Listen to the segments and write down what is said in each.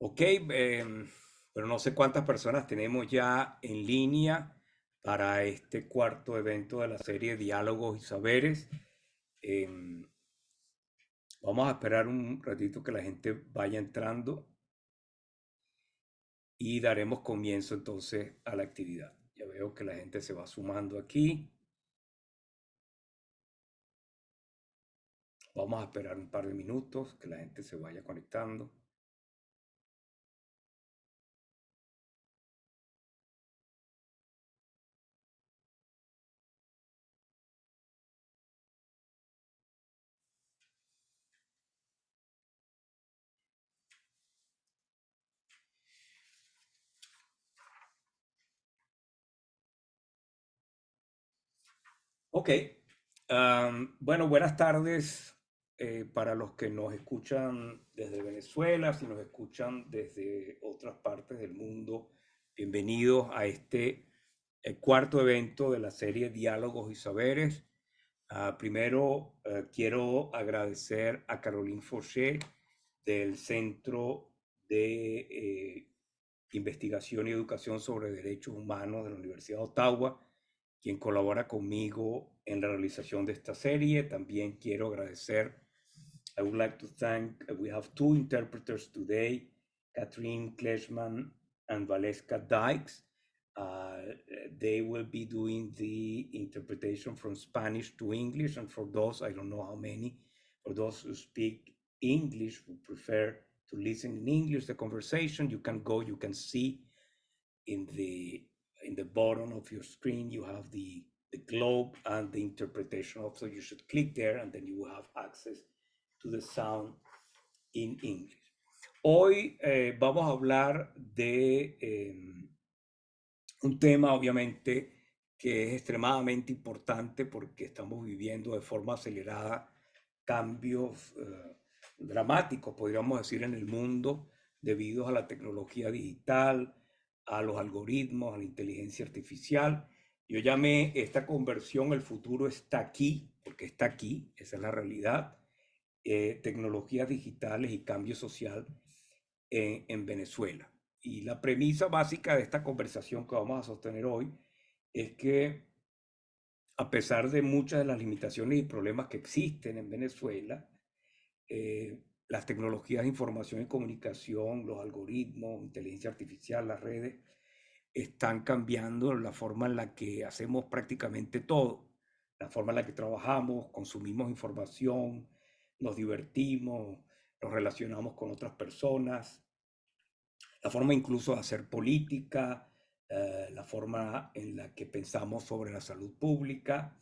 Ok, pero no sé cuántas personas tenemos ya en línea para este cuarto evento de la serie Diálogos y Saberes. Em, Vamos a esperar un ratito que la gente vaya entrando y daremos comienzo entonces a la actividad. Ya veo que la gente se va sumando aquí. Vamos a esperar un par de minutos que la gente se vaya conectando. Ok, bueno, buenas tardes para los que nos escuchan desde Venezuela, si nos escuchan desde otras partes del mundo. Bienvenidos a este cuarto evento de la serie Diálogos y Saberes. Primero, quiero agradecer a Caroline Fauché del Centro de Investigación y Educación sobre Derechos Humanos de la Universidad de Ottawa, quien colabora conmigo en la realización de esta serie. También quiero agradecer, I would like to thank, we have two interpreters today, Catherine Kleshman and Valeska Dykes. They will be doing the interpretation from Spanish to English, and for those, I don't know how many, for those who speak English, who prefer to listen in English, the conversation, you can see in the bottom of your screen, you have the globe and the interpretation. Also, you should click there and then you will have access to the sound in English. Hoy vamos a hablar de un tema, obviamente, que es extremadamente importante porque estamos viviendo de forma acelerada cambios dramáticos, podríamos decir, en el mundo debido a la tecnología digital, a los algoritmos, a la inteligencia artificial. Yo llamé esta conversión "El futuro está aquí", porque está aquí, esa es la realidad. Tecnologías digitales y cambio social en Venezuela. Y la premisa básica de esta conversación que vamos a sostener hoy es que, a pesar de muchas de las limitaciones y problemas que existen en Venezuela, las tecnologías de información y comunicación, los algoritmos, inteligencia artificial, las redes, están cambiando la forma en la que hacemos prácticamente todo, la forma en la que trabajamos, consumimos información, nos divertimos, nos relacionamos con otras personas, la forma incluso de hacer política, la forma en la que pensamos sobre la salud pública.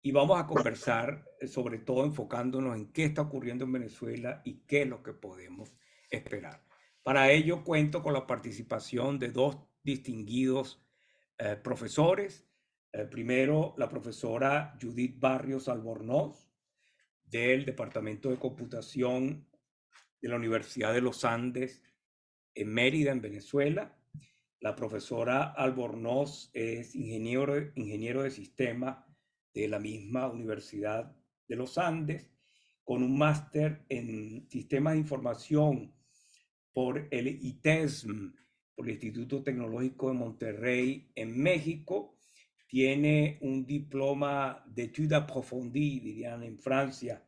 Y vamos a conversar sobre todo enfocándonos en qué está ocurriendo en Venezuela y qué es lo que podemos esperar. Para ello cuento con la participación de dos distinguidos profesores. Primero, la profesora Judith Barrios Albornoz, del Departamento de Computación de la Universidad de los Andes en Mérida, en Venezuela. La profesora Albornoz es ingeniero de sistema de la misma Universidad de los Andes, con un máster en sistemas de información por el ITESM, por el Instituto Tecnológico de Monterrey en México. Tiene un diploma de études approfondies, dirían en Francia,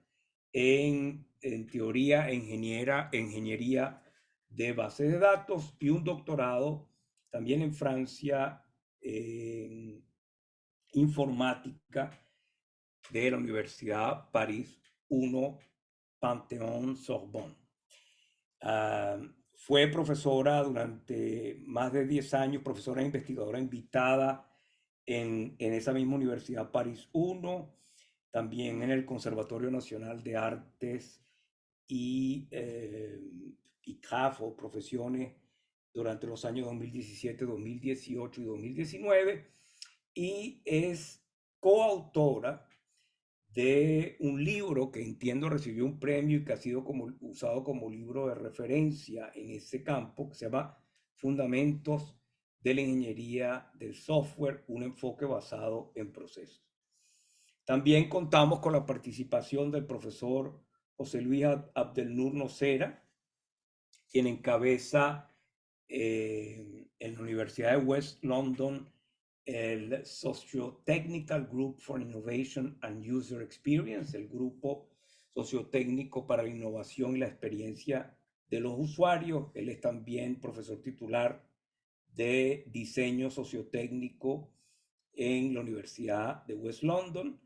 en teoría ingeniería de bases de datos, y un doctorado también en Francia en informática de la Universidad París I Panthéon Sorbonne. Fue profesora durante más de 10 años, profesora e investigadora invitada en esa misma Universidad París I, también en el Conservatorio Nacional de Artes y CAF, o profesiones, durante los años 2017, 2018 y 2019, y es coautora de un libro que entiendo recibió un premio y que ha sido usado como libro de referencia en ese campo, que se llama Fundamentos de la Ingeniería del Software, un enfoque basado en procesos. También contamos con la participación del profesor José Luis Abdelnur Nocera, quien encabeza en la Universidad de West London el Socio-Technical Group for Innovation and User Experience, el grupo sociotécnico para la innovación y la experiencia de los usuarios. Él es también profesor titular de diseño sociotécnico en la Universidad de West London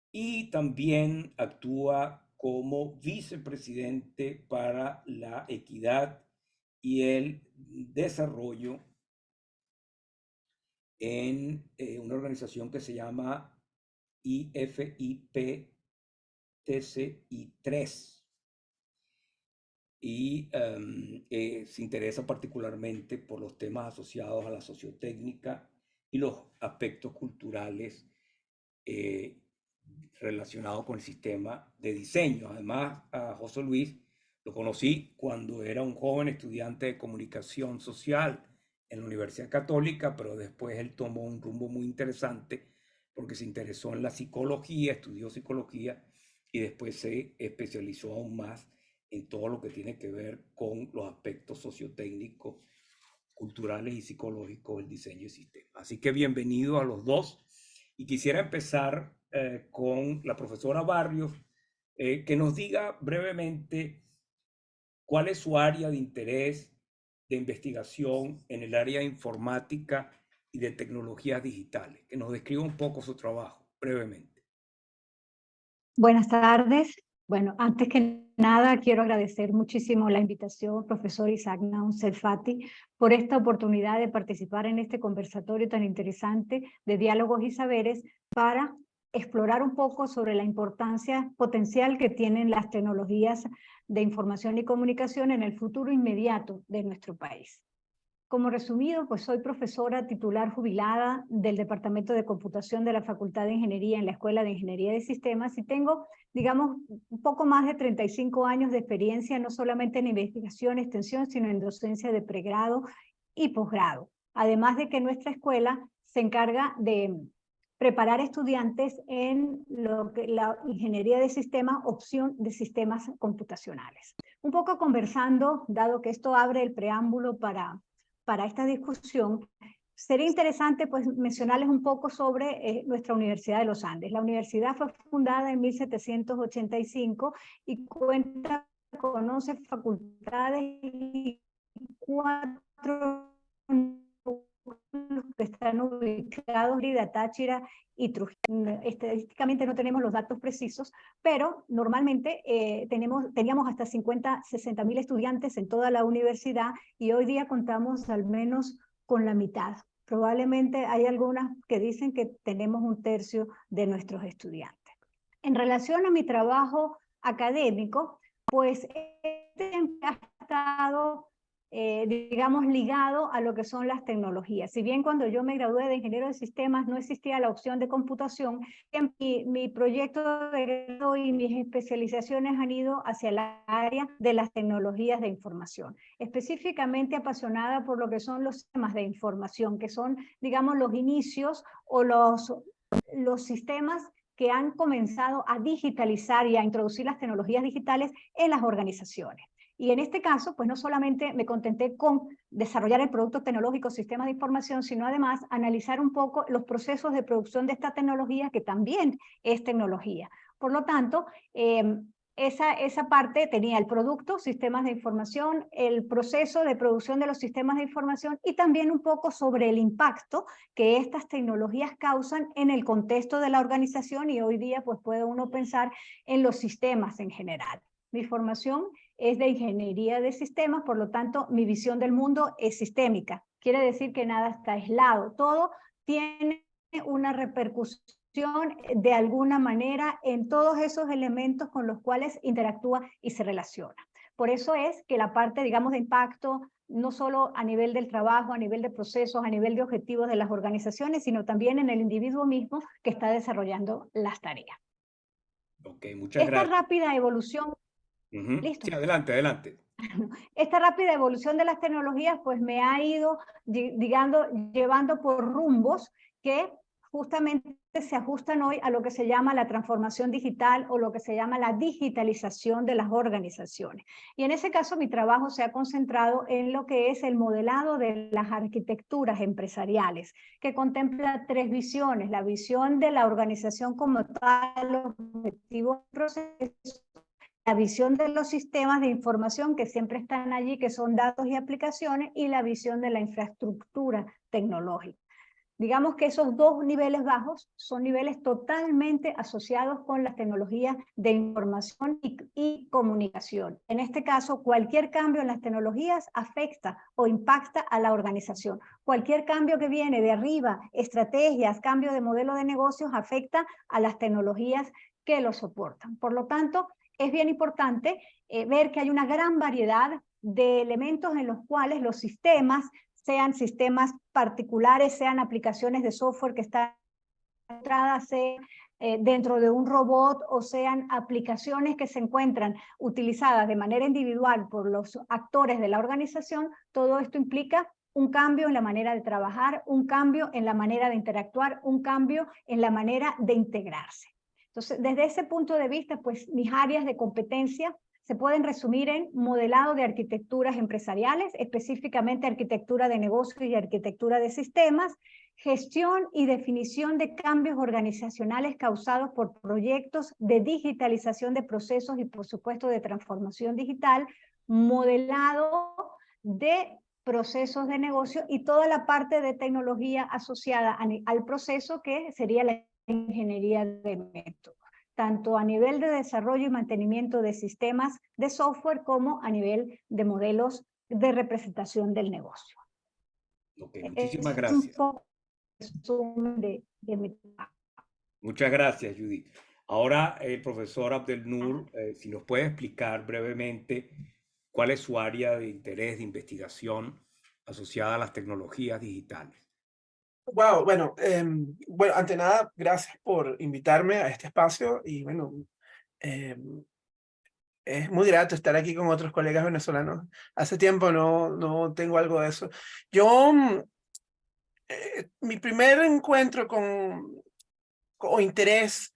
y también actúa como vicepresidente para la equidad y el desarrollo en una organización que se llama IFIP-TCI3 y se interesa particularmente por los temas asociados a la sociotécnica y los aspectos culturales relacionados con el sistema de diseño. Además, a José Luis lo conocí cuando era un joven estudiante de comunicación social en la Universidad Católica, pero después él tomó un rumbo muy interesante porque se interesó en la psicología, estudió psicología y después se especializó aún más en todo lo que tiene que ver con los aspectos sociotécnicos, culturales y psicológicos del diseño y sistema. Así que bienvenido a los dos. Y quisiera empezar con la profesora Barrios, que nos diga brevemente cuál es su área de interés de investigación en el área de informática y de tecnologías digitales, que nos describa un poco su trabajo brevemente. Buenas tardes. Bueno, antes que nada quiero agradecer muchísimo la invitación, profesor Isaac Naum Selfati, por esta oportunidad de participar en este conversatorio tan interesante de diálogos y saberes para explorar un poco sobre la importancia potencial que tienen las tecnologías de información y comunicación en el futuro inmediato de nuestro país. Como resumido, pues soy profesora titular jubilada del Departamento de Computación de la Facultad de Ingeniería en la Escuela de Ingeniería de Sistemas y tengo, digamos, un poco más de 35 años de experiencia, no solamente en investigación, extensión, sino en docencia de pregrado y posgrado. Además de que nuestra escuela se encarga de preparar estudiantes en lo que la ingeniería de sistemas, opción de sistemas computacionales. Un poco conversando, dado que esto abre el preámbulo para esta discusión, sería interesante pues mencionarles un poco sobre nuestra Universidad de los Andes. La universidad fue fundada en 1785 y cuenta con 11 facultades y 4 que están ubicados en Táchira y Trujillo. Estadísticamente no tenemos los datos precisos, pero normalmente teníamos hasta 60.000 estudiantes en toda la universidad y hoy día contamos al menos con la mitad. Probablemente hay algunas que dicen que tenemos un tercio de nuestros estudiantes. En relación a mi trabajo académico, pues ha estado digamos, ligado a lo que son las tecnologías. Si bien cuando yo me gradué de ingeniero de sistemas no existía la opción de computación, mi proyecto de grado y mis especializaciones han ido hacia el área de las tecnologías de información, específicamente apasionada por lo que son los sistemas de información, que son, digamos, los inicios o los sistemas que han comenzado a digitalizar y a introducir las tecnologías digitales en las organizaciones. Y en este caso, pues no solamente me contenté con desarrollar el producto tecnológico, sistemas de información, sino además analizar un poco los procesos de producción de esta tecnología, que también es tecnología. Por lo tanto, esa parte tenía el producto, sistemas de información, el proceso de producción de los sistemas de información y también un poco sobre el impacto que estas tecnologías causan en el contexto de la organización y hoy día pues puede uno pensar en los sistemas en general. Mi formación es de ingeniería de sistemas, por lo tanto, mi visión del mundo es sistémica. Quiere decir que nada está aislado, todo tiene una repercusión de alguna manera en todos esos elementos con los cuales interactúa y se relaciona. Por eso es que la parte, digamos, de impacto, no solo a nivel del trabajo, a nivel de procesos, a nivel de objetivos de las organizaciones, sino también en el individuo mismo que está desarrollando las tareas. Ok, muchas gracias. Esta rápida evolución. ¿Listo? Sí, adelante, adelante. Esta rápida evolución de las tecnologías pues me ha ido, digamos, llevando por rumbos que justamente se ajustan hoy a lo que se llama la transformación digital o lo que se llama la digitalización de las organizaciones. Y en ese caso mi trabajo se ha concentrado en lo que es el modelado de las arquitecturas empresariales, que contempla 3 visiones: la visión de la organización como tal, los objetivos, procesos, la visión de los sistemas de información que siempre están allí, que son datos y aplicaciones, y la visión de la infraestructura tecnológica. Digamos que esos 2 niveles bajos son niveles totalmente asociados con las tecnologías de información y comunicación. En este caso, cualquier cambio en las tecnologías afecta o impacta a la organización. Cualquier cambio que viene de arriba, estrategias, cambio de modelo de negocios, afecta a las tecnologías que lo soportan. Por lo tanto, es bien importante ver que hay una gran variedad de elementos en los cuales los sistemas, sean sistemas particulares, sean aplicaciones de software que están entradas, sean dentro de un robot, o sean aplicaciones que se encuentran utilizadas de manera individual por los actores de la organización, todo esto implica un cambio en la manera de trabajar, un cambio en la manera de interactuar, un cambio en la manera de integrarse. Entonces, desde ese punto de vista, pues mis áreas de competencia se pueden resumir en modelado de arquitecturas empresariales, específicamente arquitectura de negocios y arquitectura de sistemas, gestión y definición de cambios organizacionales causados por proyectos de digitalización de procesos y, por supuesto, de transformación digital, modelado de procesos de negocio y toda la parte de tecnología asociada al proceso, que sería la ingeniería de métodos, tanto a nivel de desarrollo y mantenimiento de sistemas de software como a nivel de modelos de representación del negocio. Ok, muchísimas Es un gracias. poco resumen de mi trabajo. Muchas gracias, Judith. Ahora, el profesor Abdelnour, si nos puede explicar brevemente cuál es su área de interés de investigación asociada a las tecnologías digitales. Wow, bueno, bueno, ante nada, gracias por invitarme a este espacio y bueno, es muy grato estar aquí con otros colegas venezolanos. Hace tiempo no tengo algo de eso. Yo, mi primer encuentro o interés,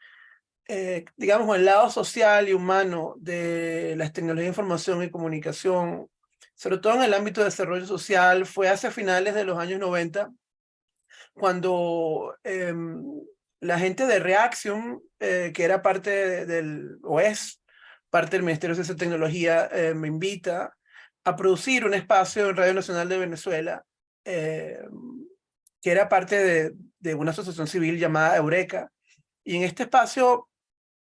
digamos, con el lado social y humano de las tecnologías de información y comunicación, sobre todo en el ámbito de desarrollo social, fue hacia finales de los años 90, cuando la gente de Reaction, que era parte o es parte del Ministerio de Ciencia y Tecnología, me invita a producir un espacio en Radio Nacional de Venezuela, que era parte de una asociación civil llamada Eureka. Y en este espacio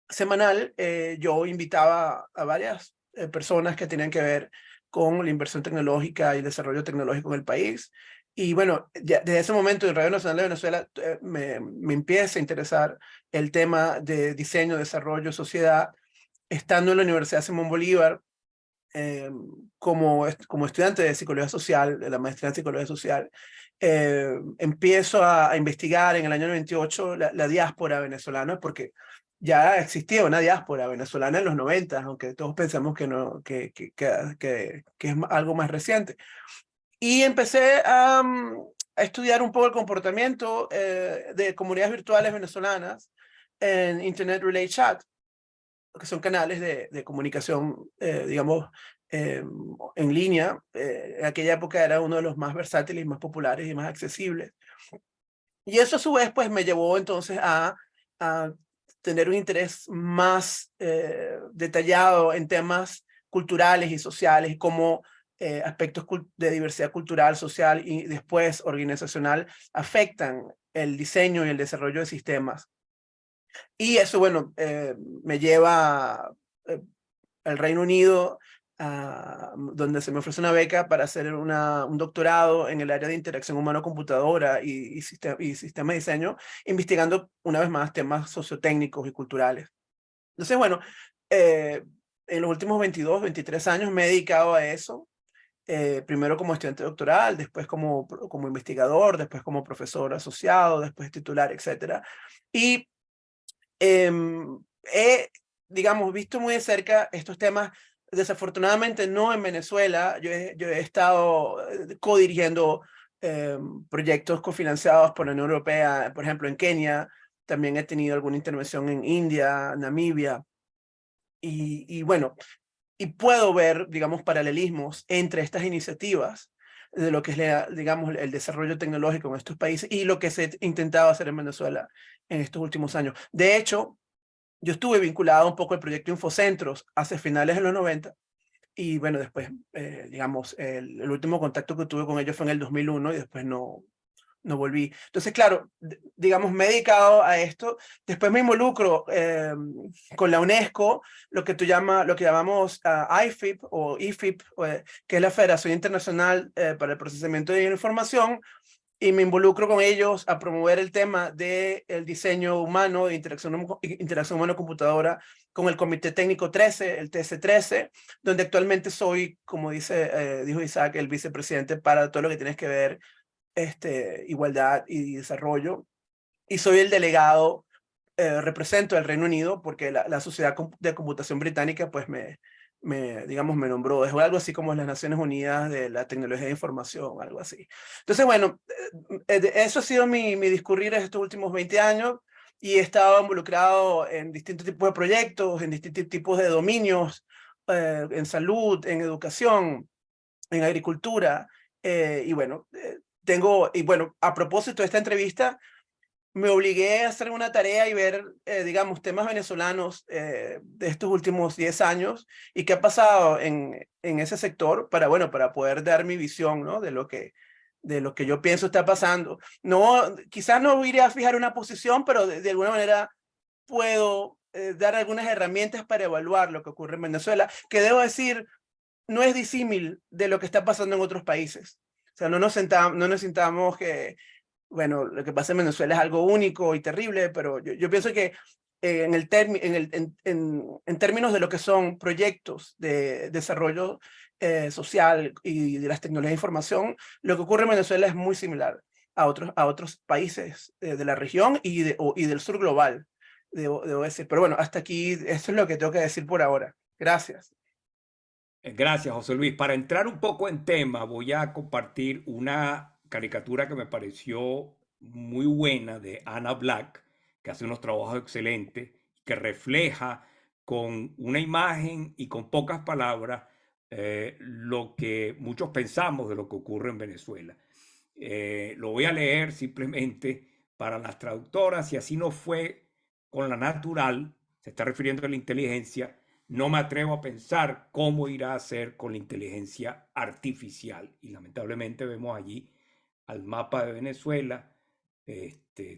semanal yo invitaba a varias personas que tenían que ver con la inversión tecnológica y el desarrollo tecnológico en el país. Y bueno, ya desde ese momento en Radio Nacional de Venezuela me empieza a interesar el tema de diseño, desarrollo, sociedad, estando en la Universidad Simón Bolívar como estudiante de psicología social, de la maestría en psicología social. Empiezo a investigar en el año 98 la diáspora venezolana, porque ya existía una diáspora venezolana en los 90, aunque todos pensamos que, no, que es algo más reciente. Y empecé a estudiar un poco el comportamiento de comunidades virtuales venezolanas en Internet Relay Chat, que son canales de comunicación, digamos, en línea. En aquella época era uno de los más versátiles, más populares y más accesibles. Y eso a su vez pues me llevó entonces a tener un interés más detallado en temas culturales y sociales, como aspectos de diversidad cultural, social y después organizacional afectan el diseño y el desarrollo de sistemas. Y eso, bueno, me lleva al Reino Unido, donde se me ofrece una beca para hacer un doctorado en el área de interacción humano-computadora y sistema de diseño, investigando una vez más temas sociotécnicos y culturales. Entonces, bueno, en los últimos 22, 23 años me he dedicado a eso, primero como estudiante doctoral, después como investigador, después como profesor asociado, después titular, etc. Y he, digamos, visto muy de cerca estos temas, desafortunadamente no en Venezuela. Yo he estado codirigiendo proyectos cofinanciados por la Unión Europea, por ejemplo, en Kenia. También he tenido alguna intervención en India, Namibia. Y bueno, y puedo ver, digamos, paralelismos entre estas iniciativas de lo que es, digamos, el desarrollo tecnológico en estos países y lo que se ha intentado hacer en Venezuela en estos últimos años. De hecho, yo estuve vinculado un poco al proyecto Infocentros hace finales de los 90 y bueno, después, digamos, el último contacto que tuve con ellos fue en el 2001 y después no volví. Entonces, claro, digamos, me he dedicado a esto. Después me involucro con la UNESCO, lo que llamamos IFIP o IFIP, que es la Federación Internacional para el Procesamiento de Información, y me involucro con ellos a promover el tema del diseño humano, de interacción humano-computadora, con el Comité Técnico 13, el TS13, donde actualmente soy, como dijo Isaac, el vicepresidente para todo lo que tiene que ver igualdad y desarrollo, y soy el delegado, represento al Reino Unido, porque la Sociedad de Computación Británica pues digamos, me nombró, es algo así como las Naciones Unidas de la Tecnología de Información, algo así. Entonces, bueno, eso ha sido mi discurrir en estos últimos 20 años, y he estado involucrado en distintos tipos de proyectos, en distintos tipos de dominios, en salud, en educación, en agricultura, y bueno, a propósito de esta entrevista, me obligué a hacer una tarea y ver, digamos, temas venezolanos de estos últimos 10 años y qué ha pasado en ese sector para, bueno, para poder dar mi visión, ¿no? De lo que yo pienso está pasando. No, quizás no iré a fijar una posición, pero de alguna manera puedo dar algunas herramientas para evaluar lo que ocurre en Venezuela, que debo decir, no es disímil de lo que está pasando en otros países. O sea, no nos sintamos que, bueno, lo que pasa en Venezuela es algo único y terrible, pero yo pienso que en términos de lo que son proyectos de desarrollo social y de las tecnologías de información, lo que ocurre en Venezuela es muy similar a otros países de la región y del sur global, debo decir. Pero bueno, hasta aquí, esto es lo que tengo que decir por ahora. Gracias. Gracias, José Luis. Para entrar un poco en tema, voy a compartir una caricatura que me pareció muy buena de Anna Black, que hace unos trabajos excelentes, que refleja con una imagen y con pocas palabras lo que muchos pensamos de lo que ocurre en Venezuela. Lo voy a leer simplemente para las traductoras, y así no fue con la natural, se está refiriendo a la inteligencia. No me atrevo a pensar cómo irá a ser con la inteligencia artificial. Y lamentablemente vemos allí al mapa de Venezuela,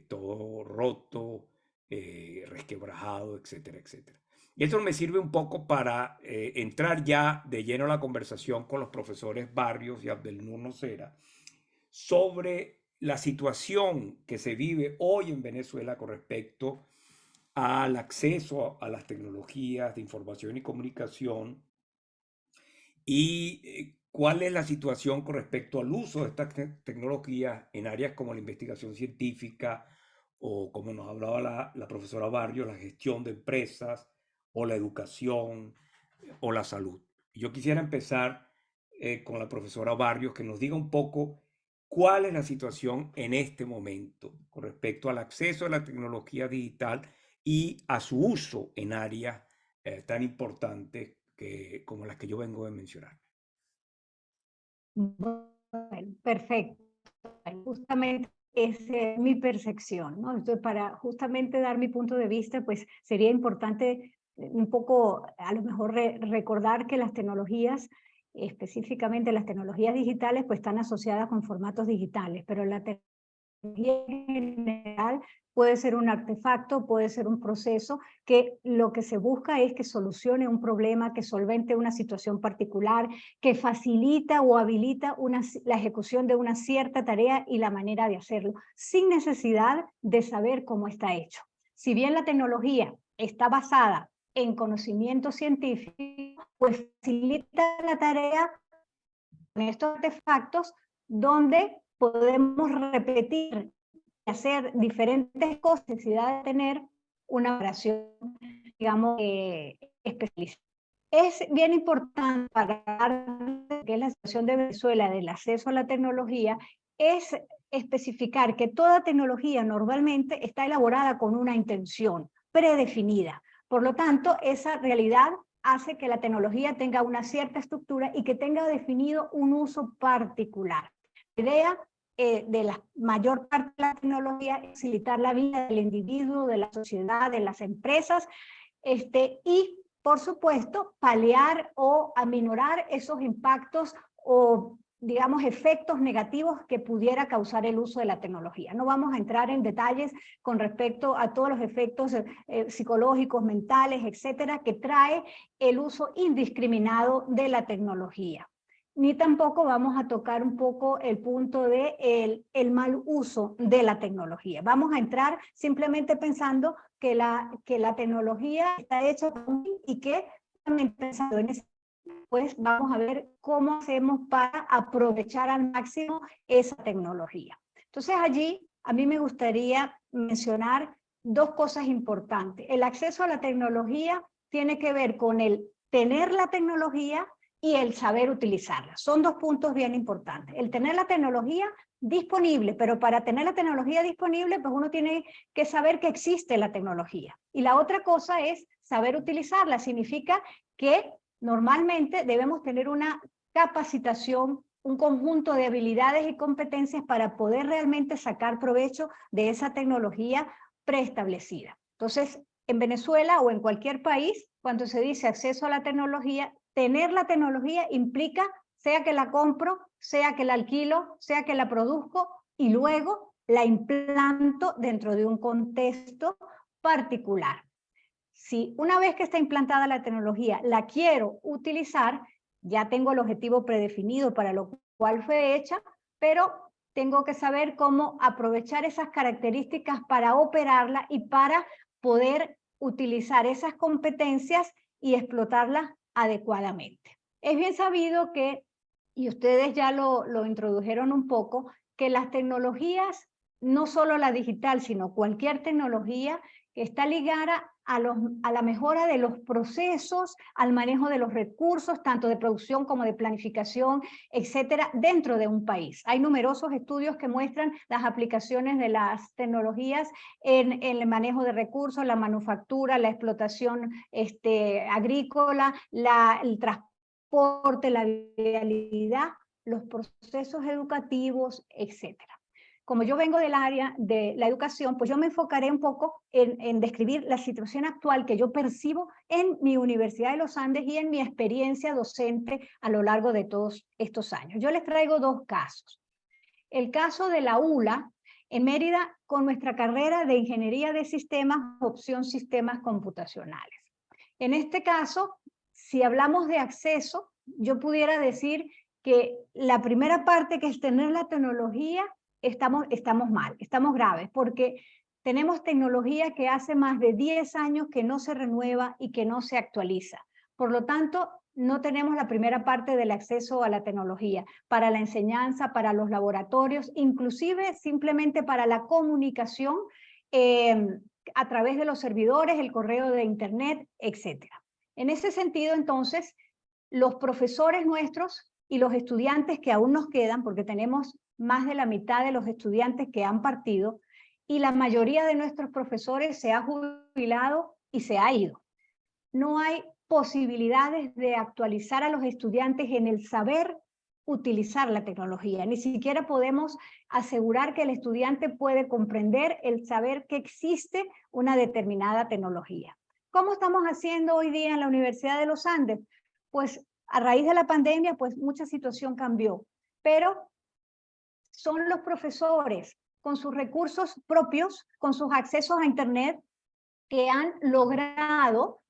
todo roto, resquebrajado, etcétera, etcétera. Y esto me sirve un poco para entrar ya de lleno a la conversación con los profesores Barrios y Abdelnur Nocera sobre la situación que se vive hoy en Venezuela con respecto al acceso a las tecnologías de información y comunicación, y cuál es la situación con respecto al uso de estas tecnologías en áreas como la investigación científica, o como nos hablaba la profesora Barrios, la gestión de empresas, o la educación, o la salud. Yo quisiera empezar con la profesora Barrios, que nos diga un poco cuál es la situación en este momento con respecto al acceso a la tecnología digital y a su uso en áreas tan importantes como las que yo vengo de mencionar. Bueno, perfecto. Justamente esa es mi percepción, ¿no? Entonces, para justamente dar mi punto de vista, pues sería importante un poco, a lo mejor, recordar que las tecnologías, específicamente las tecnologías digitales, pues están asociadas con formatos digitales, pero la tecnología en general puede ser un artefacto, puede ser un proceso que lo que se busca es que solucione un problema, que solvente una situación particular, que facilita o habilita la ejecución de una cierta tarea y la manera de hacerlo, sin necesidad de saber cómo está hecho. Si bien la tecnología está basada en conocimiento científico, pues facilita la tarea con estos artefactos donde podemos repetir y hacer diferentes cosas sin necesidad de tener una operación, digamos, especializada. Es bien importante para hablar de qué es la situación de Venezuela, del acceso a la tecnología, es especificar que toda tecnología normalmente está elaborada con una intención predefinida. Por lo tanto, esa realidad hace que la tecnología tenga una cierta estructura y que tenga definido un uso particular. La idea de la mayor parte de la tecnología es facilitar la vida del individuo, de la sociedad, de las empresas, y por supuesto paliar o aminorar esos impactos o digamos efectos negativos que pudiera causar el uso de la tecnología. No vamos a entrar en detalles con respecto a todos los efectos psicológicos, mentales, etcétera, que trae el uso indiscriminado de la tecnología. Ni tampoco vamos a tocar un poco el punto de el mal uso de la tecnología. Vamos a entrar simplemente pensando que la tecnología está hecha y que pensando en ese, pues vamos a ver cómo hacemos para aprovechar al máximo esa tecnología. Entonces allí a mí me gustaría mencionar dos cosas importantes. El acceso a la tecnología tiene que ver con el tener la tecnología y el saber utilizarla. Son dos puntos bien importantes. El tener la tecnología disponible, pero para tener la tecnología disponible, pues uno tiene que saber que existe la tecnología. Y la otra cosa es saber utilizarla. Significa que normalmente debemos tener una capacitación, un conjunto de habilidades y competencias para poder realmente sacar provecho de esa tecnología preestablecida. Entonces, en Venezuela o en cualquier país, cuando se dice acceso a la tecnología, tener la tecnología implica, sea que la compro, sea que la alquilo, sea que la produzco y luego la implanto dentro de un contexto particular. Si una vez que está implantada la tecnología la quiero utilizar, ya tengo el objetivo predefinido para lo cual fue hecha, pero tengo que saber cómo aprovechar esas características para operarla y para poder utilizar esas competencias y explotarlas adecuadamente. Es bien sabido que, y ustedes ya lo introdujeron un poco, que las tecnologías, no solo la digital, sino cualquier tecnología, está ligada a la mejora de los procesos, al manejo de los recursos, tanto de producción como de planificación, etcétera, dentro de un país. Hay numerosos estudios que muestran las aplicaciones de las tecnologías en el manejo de recursos, la manufactura, la explotación agrícola, el transporte, la vialidad, los procesos educativos, etcétera. Como yo vengo del área de la educación, pues yo me enfocaré un poco en describir la situación actual que yo percibo en mi Universidad de los Andes y en mi experiencia docente a lo largo de todos estos años. Yo les traigo dos casos. El caso de la ULA en Mérida con nuestra carrera de Ingeniería de Sistemas, opción Sistemas Computacionales. En este caso, si hablamos de acceso, yo pudiera decir que la primera parte, que es tener la tecnología, estamos mal, estamos graves, porque tenemos tecnología que hace más de 10 años que no se renueva y que no se actualiza. Por lo tanto, no tenemos la primera parte del acceso a la tecnología para la enseñanza, para los laboratorios, inclusive simplemente para la comunicación a través de los servidores, el correo de internet, etc. En ese sentido, entonces, los profesores nuestros y los estudiantes que aún nos quedan, porque tenemos más de la mitad de los estudiantes que han partido, y la mayoría de nuestros profesores se ha jubilado y se ha ido. No hay posibilidades de actualizar a los estudiantes en el saber utilizar la tecnología. Ni siquiera podemos asegurar que el estudiante puede comprender el saber que existe una determinada tecnología. ¿Cómo estamos haciendo hoy día en la Universidad de los Andes? Pues a raíz de la pandemia, pues mucha situación cambió, pero son los profesores con sus recursos propios, con sus accesos a internet, que han logrado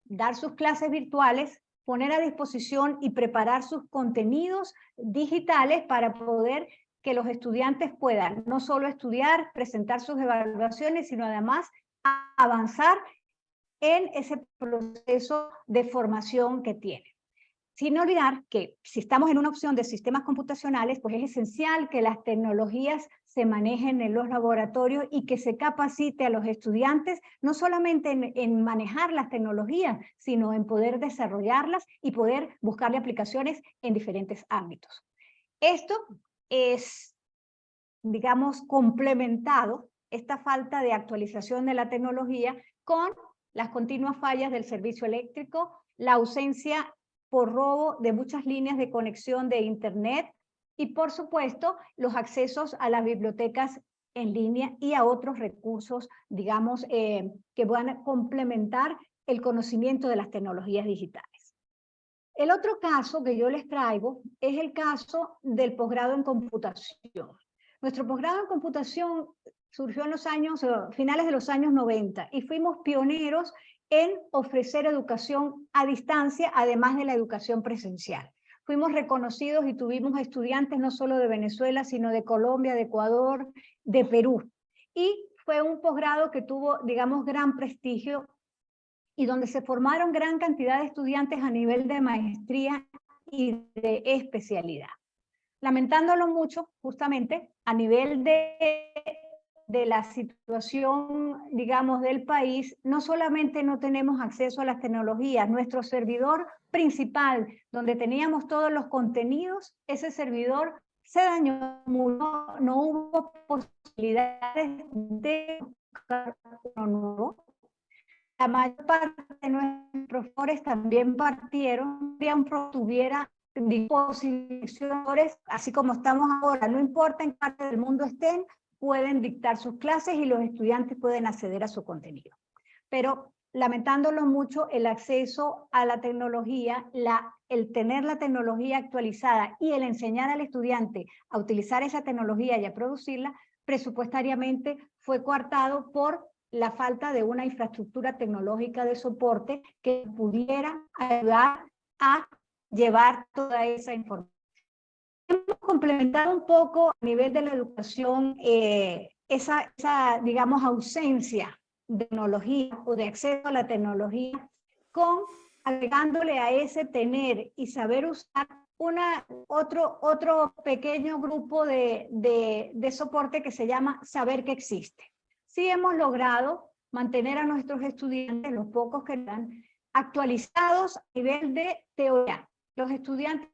dar sus clases virtuales, poner a disposición y preparar sus contenidos digitales para poder que los estudiantes puedan no solo estudiar, presentar sus evaluaciones, sino además avanzar en ese proceso de formación que tienen. Sin olvidar que si estamos en una opción de sistemas computacionales, pues es esencial que las tecnologías se manejen en los laboratorios y que se capacite a los estudiantes no solamente en manejar las tecnologías, sino en poder desarrollarlas y poder buscarle aplicaciones en diferentes ámbitos. Esto es digamos, complementado esta falta de actualización de la tecnología con las continuas fallas del servicio eléctrico, la ausencia por robo de muchas líneas de conexión de Internet y, por supuesto, los accesos a las bibliotecas en línea y a otros recursos, digamos, que van a complementar el conocimiento de las tecnologías digitales. El otro caso que yo les traigo es el caso del posgrado en computación. Nuestro posgrado en computación surgió en los finales de los años 90 y fuimos pioneros en ofrecer educación a distancia, además de la educación presencial. Fuimos reconocidos y tuvimos estudiantes no solo de Venezuela, sino de Colombia, de Ecuador, de Perú. Y fue un posgrado que tuvo, digamos, gran prestigio y donde se formaron gran cantidad de estudiantes a nivel de maestría y de especialidad. Lamentándolo mucho, justamente, a nivel de la situación, digamos, del país, no solamente no tenemos acceso a las tecnologías, nuestro servidor principal, donde teníamos todos los contenidos, ese servidor se dañó, no hubo posibilidades de buscar uno nuevo. La mayor parte de nuestros profesores también partieron, tuviera disposiciones, así como estamos ahora, no importa en qué parte del mundo estén, pueden dictar sus clases y los estudiantes pueden acceder a su contenido. Pero lamentándolo mucho, el acceso a la tecnología, el tener la tecnología actualizada y el enseñar al estudiante a utilizar esa tecnología y a producirla, presupuestariamente fue coartado por la falta de una infraestructura tecnológica de soporte que pudiera ayudar a llevar toda esa información. Hemos complementado un poco a nivel de la educación esa, digamos, ausencia de tecnología o de acceso a la tecnología, agregándole a ese tener y saber usar otro pequeño grupo de soporte que se llama saber que existe. Sí hemos logrado mantener a nuestros estudiantes, los pocos que están, actualizados a nivel de teoría. Los estudiantes,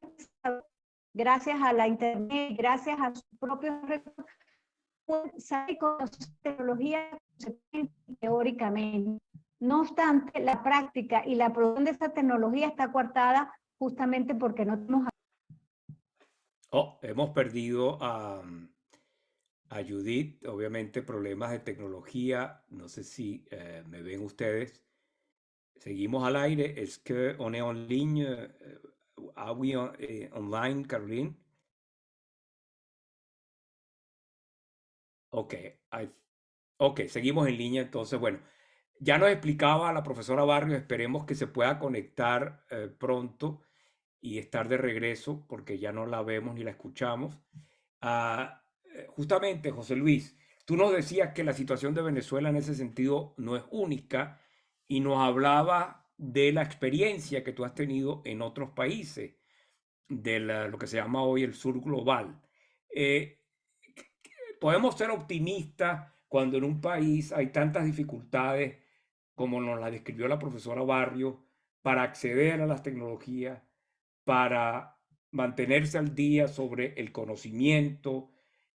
gracias a la internet, gracias a sus propios recursos, saben conocer tecnología teóricamente. No obstante, la práctica y la producción de esta tecnología está coartada justamente porque no tenemos... Hemos perdido a Judith, obviamente problemas de tecnología, no sé si me ven ustedes. Seguimos al aire, est-ce qu'on est en ligne? Are we online, Caroline? Ok, ok, seguimos en línea, entonces, bueno, ya nos explicaba la profesora Barrios, esperemos que se pueda conectar pronto y estar de regreso, porque ya no la vemos ni la escuchamos. Justamente, José Luis, tú nos decías que la situación de Venezuela en ese sentido no es única y nos hablaba de la experiencia que tú has tenido en otros países, de lo que se llama hoy el sur global. Podemos ser optimistas cuando en un país hay tantas dificultades como nos la describió la profesora Barrios para acceder a las tecnologías, para mantenerse al día sobre el conocimiento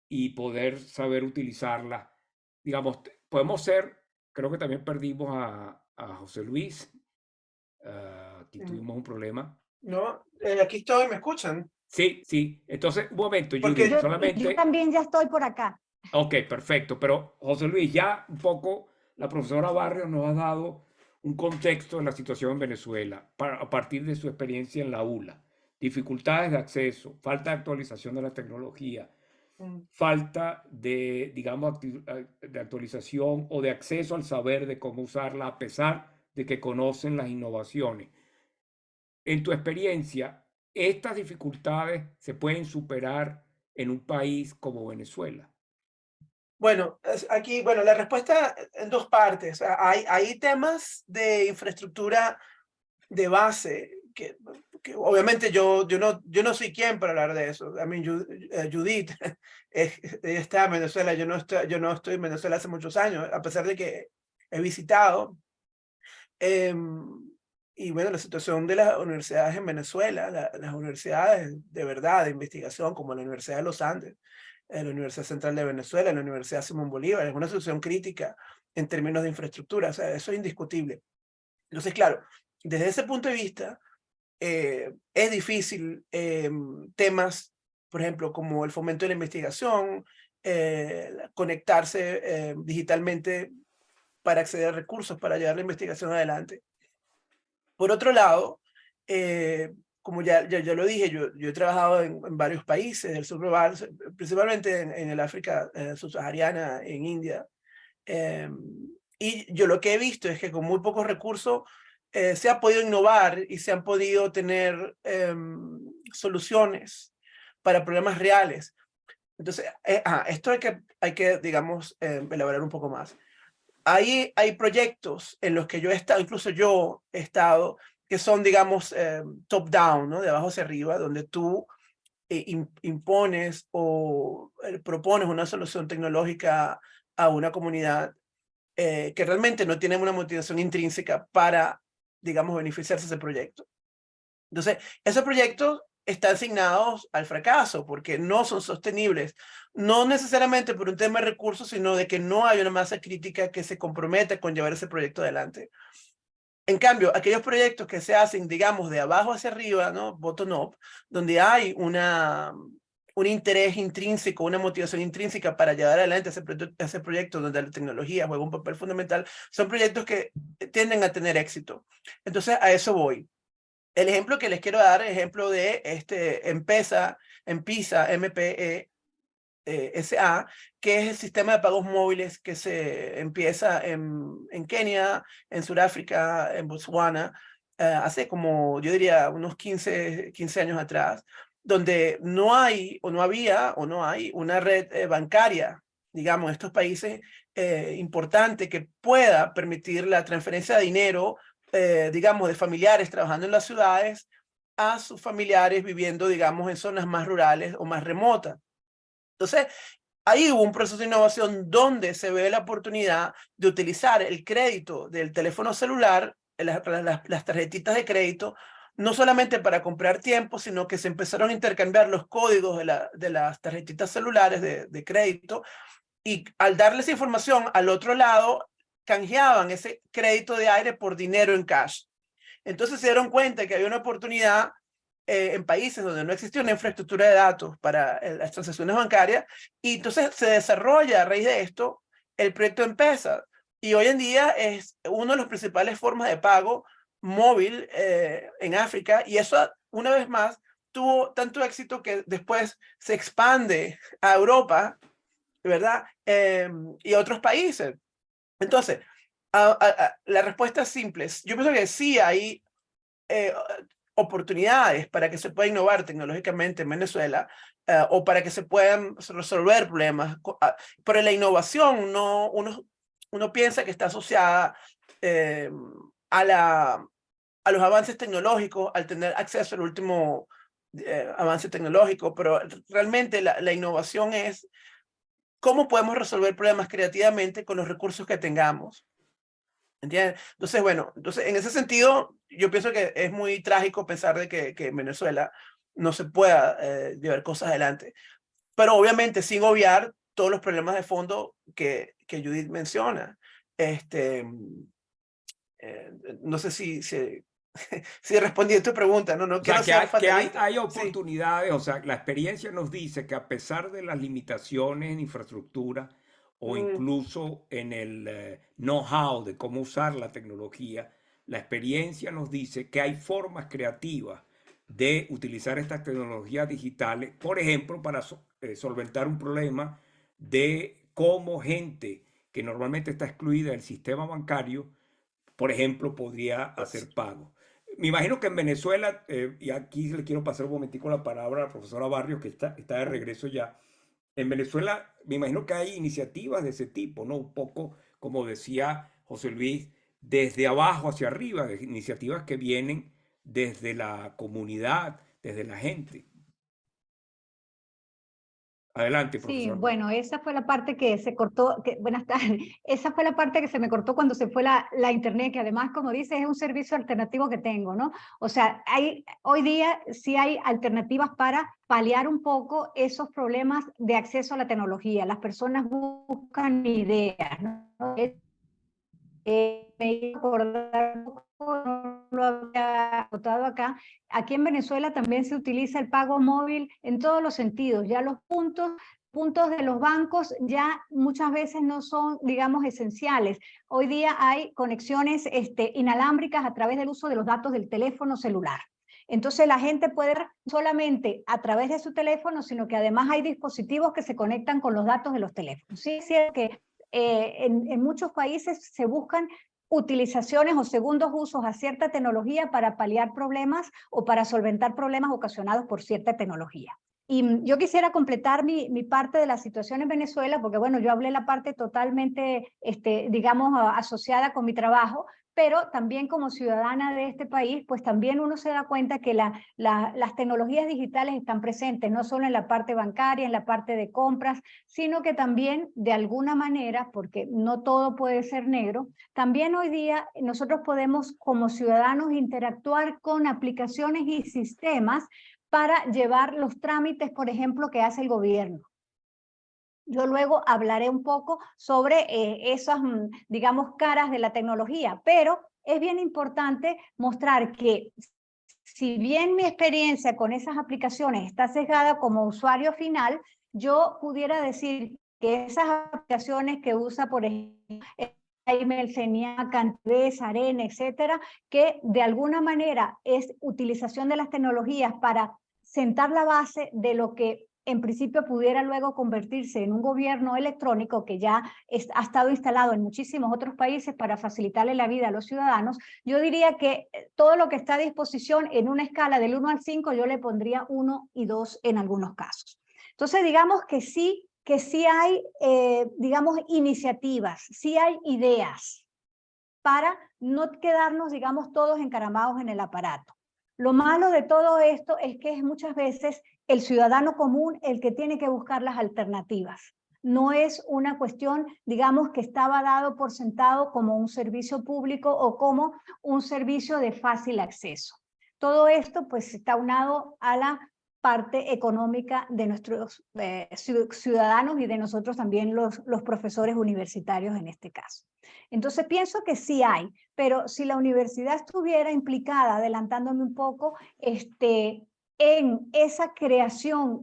y poder saber utilizarla. Digamos, podemos ser, creo que también perdimos a José Luis. Aquí tuvimos un problema. No, aquí estoy, ¿me escuchan? Sí, sí. Entonces, un momento, Porque Judith, solamente... Yo también ya estoy por acá. Ok, perfecto. Pero José Luis, ya un poco la profesora Barrios nos ha dado un contexto de la situación en Venezuela a partir de su experiencia en la ULA. Dificultades de acceso, falta de actualización de la tecnología, falta de, digamos, de actualización o de acceso al saber de cómo usarla a pesar de que conocen las innovaciones. En tu experiencia, ¿estas dificultades se pueden superar en un país como Venezuela? Bueno, aquí, bueno, la respuesta en dos partes. Hay temas de infraestructura de base que obviamente yo no soy quien para hablar de eso. A mí, Judith, ella está en Venezuela, yo no estoy en Venezuela hace muchos años, a pesar de que he visitado. Y bueno, la situación de las universidades en Venezuela, las universidades de verdad, de investigación, como la Universidad de los Andes, la Universidad Central de Venezuela, la Universidad Simón Bolívar, es una situación crítica en términos de infraestructura, o sea, eso es indiscutible. Entonces, claro, desde ese punto de vista, es difícil temas, por ejemplo, como el fomento de la investigación, conectarse digitalmente para acceder a recursos, para llevar la investigación adelante. Por otro lado, como ya lo dije, yo he trabajado en varios países del sur global, principalmente en el África subsahariana, en India, y yo lo que he visto es que con muy pocos recursos se ha podido innovar y se han podido tener soluciones para problemas reales. Entonces, esto hay que digamos, elaborar un poco más. Hay proyectos en los que yo he estado, incluso yo he estado, que son, digamos, top-down, ¿no? De abajo hacia arriba, donde tú impones o propones una solución tecnológica a una comunidad que realmente no tiene una motivación intrínseca para, digamos, beneficiarse de ese proyecto. Entonces, esos proyectos están asignados al fracaso porque no son sostenibles, no necesariamente por un tema de recursos, sino de que no hay una masa crítica que se comprometa con llevar ese proyecto adelante. En cambio, aquellos proyectos que se hacen, digamos, de abajo hacia arriba, ¿no? Bottom-up, donde hay un interés intrínseco, una motivación intrínseca para llevar adelante ese proyecto donde la tecnología juega un papel fundamental, son proyectos que tienden a tener éxito. Entonces, a eso voy. El ejemplo que les quiero dar es ejemplo de M-Pesa, M-P-E-S-A, que es el sistema de pagos móviles que se empieza en Kenia, en Sudáfrica, en Botswana, hace como, yo diría, unos 15 años atrás, donde no hay, o no había, o no hay una red bancaria, digamos, en estos países importante que pueda permitir la transferencia de dinero, digamos, de familiares trabajando en las ciudades a sus familiares viviendo, digamos, en zonas más rurales o más remotas. Entonces, ahí hubo un proceso de innovación donde se ve la oportunidad de utilizar el crédito del teléfono celular, las tarjetitas de crédito, no solamente para comprar tiempo, sino que se empezaron a intercambiar los códigos de las tarjetitas celulares de crédito, y al darles información al otro lado, canjeaban ese crédito de aire por dinero en cash. Entonces se dieron cuenta que había una oportunidad en países donde no existía una infraestructura de datos para las transacciones bancarias, y entonces se desarrolla a raíz de esto el proyecto M-Pesa, y hoy en día es una de las principales formas de pago móvil en África, y eso una vez más tuvo tanto éxito que después se expande a Europa, ¿verdad? Y a otros países. Entonces, la respuesta es simple. Yo pienso que sí hay oportunidades para que se pueda innovar tecnológicamente en Venezuela, o para que se puedan resolver problemas. Pero la innovación uno piensa que está asociada a los avances tecnológicos, al tener acceso al último avance tecnológico, pero realmente la innovación es cómo podemos resolver problemas creativamente con los recursos que tengamos. ¿Entiendes? Entonces, bueno, en ese sentido, yo pienso que es muy trágico pensar de que en Venezuela no se pueda llevar cosas adelante. Pero obviamente sin obviar todos los problemas de fondo que Judith menciona. No sé si respondí a tu pregunta, no O sea, quiero ser que fatalista. hay Sí. oportunidades, o sea, la experiencia nos dice que a pesar de las limitaciones en infraestructura o incluso en el know-how de cómo usar la tecnología, la experiencia nos dice que hay formas creativas de utilizar estas tecnologías digitales, por ejemplo, para solventar un problema de cómo gente que normalmente está excluida del sistema bancario, por ejemplo, podría hacer pagos. Me imagino que en Venezuela, y aquí le quiero pasar un momentico la palabra a la profesora Barrios, que está de regreso ya. En Venezuela, me imagino que hay iniciativas de ese tipo, ¿no? Un poco, como decía José Luis, desde abajo hacia arriba, de iniciativas que vienen desde la comunidad, desde la gente. Adelante, Sí, profesor. bueno, esa fue la parte que se cortó, buenas tardes, esa fue la parte que se me cortó cuando se fue la internet, que además, como dices, es un servicio alternativo que tengo, ¿no? O sea, hoy día sí hay alternativas para paliar un poco esos problemas de acceso a la tecnología. Las personas buscan ideas, ¿no? Me hizo acordar un poco, no lo había notado acá. Aquí en Venezuela también se utiliza el pago móvil en todos los sentidos. Ya los puntos de los bancos ya muchas veces no son, digamos, esenciales. Hoy día hay conexiones inalámbricas a través del uso de los datos del teléfono celular. Entonces la gente puede solamente a través de su teléfono, sino que además hay dispositivos que se conectan con los datos de los teléfonos. Sí, es cierto que en muchos países se buscan utilizaciones o segundos usos a cierta tecnología para paliar problemas o para solventar problemas ocasionados por cierta tecnología. Y yo quisiera completar mi parte de la situación en Venezuela, porque bueno, yo hablé la parte totalmente, digamos, asociada con mi trabajo, pero también como ciudadana de este país, pues también uno se da cuenta que las tecnologías digitales están presentes, no solo en la parte bancaria, en la parte de compras, sino que también de alguna manera, porque no todo puede ser negro, también hoy día nosotros podemos como ciudadanos interactuar con aplicaciones y sistemas para llevar los trámites, por ejemplo, que hace el gobierno. Yo luego hablaré un poco sobre esas, digamos, caras de la tecnología, pero es bien importante mostrar que si bien mi experiencia con esas aplicaciones está sesgada como usuario final, yo pudiera decir que esas aplicaciones que usa, por ejemplo, Email, Senia, Cantves, Arena, etcétera, que de alguna manera es utilización de las tecnologías para sentar la base de lo que en principio pudiera luego convertirse en un gobierno electrónico que ya ha estado instalado en muchísimos otros países para facilitarle la vida a los ciudadanos. Yo diría que todo lo que está a disposición en una escala del 1 al 5, yo le pondría 1 y 2 en algunos casos. Entonces, digamos que sí hay, digamos, iniciativas, sí hay ideas para no quedarnos, digamos, todos encaramados en el aparato. Lo malo de todo esto es que es muchas veces el ciudadano común el que tiene que buscar las alternativas. No es una cuestión, digamos, que estaba dado por sentado como un servicio público o como un servicio de fácil acceso. Todo esto pues está unado a la parte económica de nuestros ciudadanos y de nosotros también los profesores universitarios en este caso. Entonces pienso que sí hay, pero si la universidad estuviera implicada, adelantándome un poco, en esa creación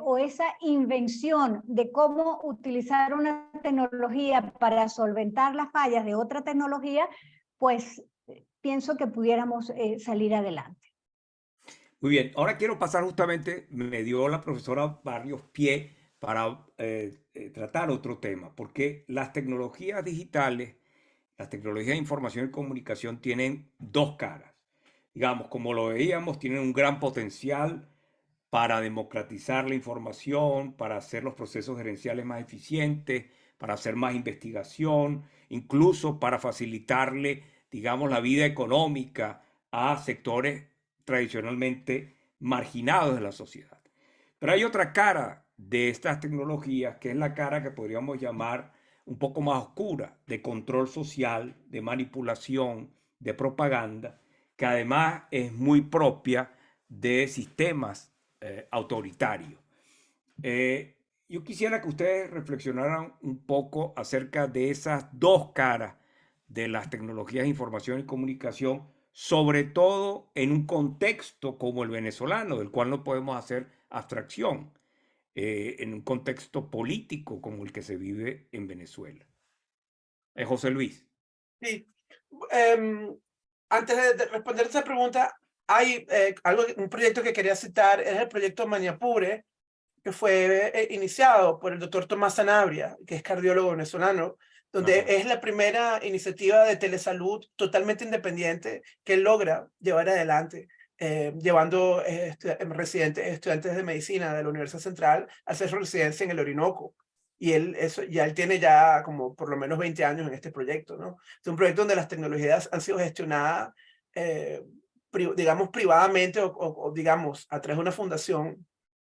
o esa invención de cómo utilizar una tecnología para solventar las fallas de otra tecnología, pues pienso que pudiéramos salir adelante. Muy bien, ahora quiero pasar justamente, me dio la profesora Barrios pie para tratar otro tema, porque las tecnologías digitales, las tecnologías de información y comunicación tienen dos caras. Digamos, como lo veíamos, tienen un gran potencial para democratizar la información, para hacer los procesos gerenciales más eficientes, para hacer más investigación, incluso para facilitarle, digamos, la vida económica a sectores tradicionalmente marginados de la sociedad. Pero hay otra cara de estas tecnologías, que es la cara que podríamos llamar un poco más oscura, de control social, de manipulación, de propaganda, que además es muy propia de sistemas autoritarios. Yo quisiera que ustedes reflexionaran un poco acerca de esas dos caras de las tecnologías de información y comunicación, sobre todo en un contexto como el venezolano, del cual no podemos hacer abstracción, en un contexto político como el que se vive en Venezuela. José Luis. Sí. Antes de responder esa pregunta, hay un proyecto que quería citar, es el proyecto Maniapure, que fue iniciado por el doctor Tomás Sanabria, que es cardiólogo venezolano, donde es la primera iniciativa de telesalud totalmente independiente que logra llevar adelante, llevando estudiantes de medicina de la Universidad Central a hacer su residencia en el Orinoco. Y él tiene ya como por lo menos 20 años en este proyecto, ¿no? Es un proyecto donde las tecnologías han sido gestionadas, digamos, privadamente o digamos, a través de una fundación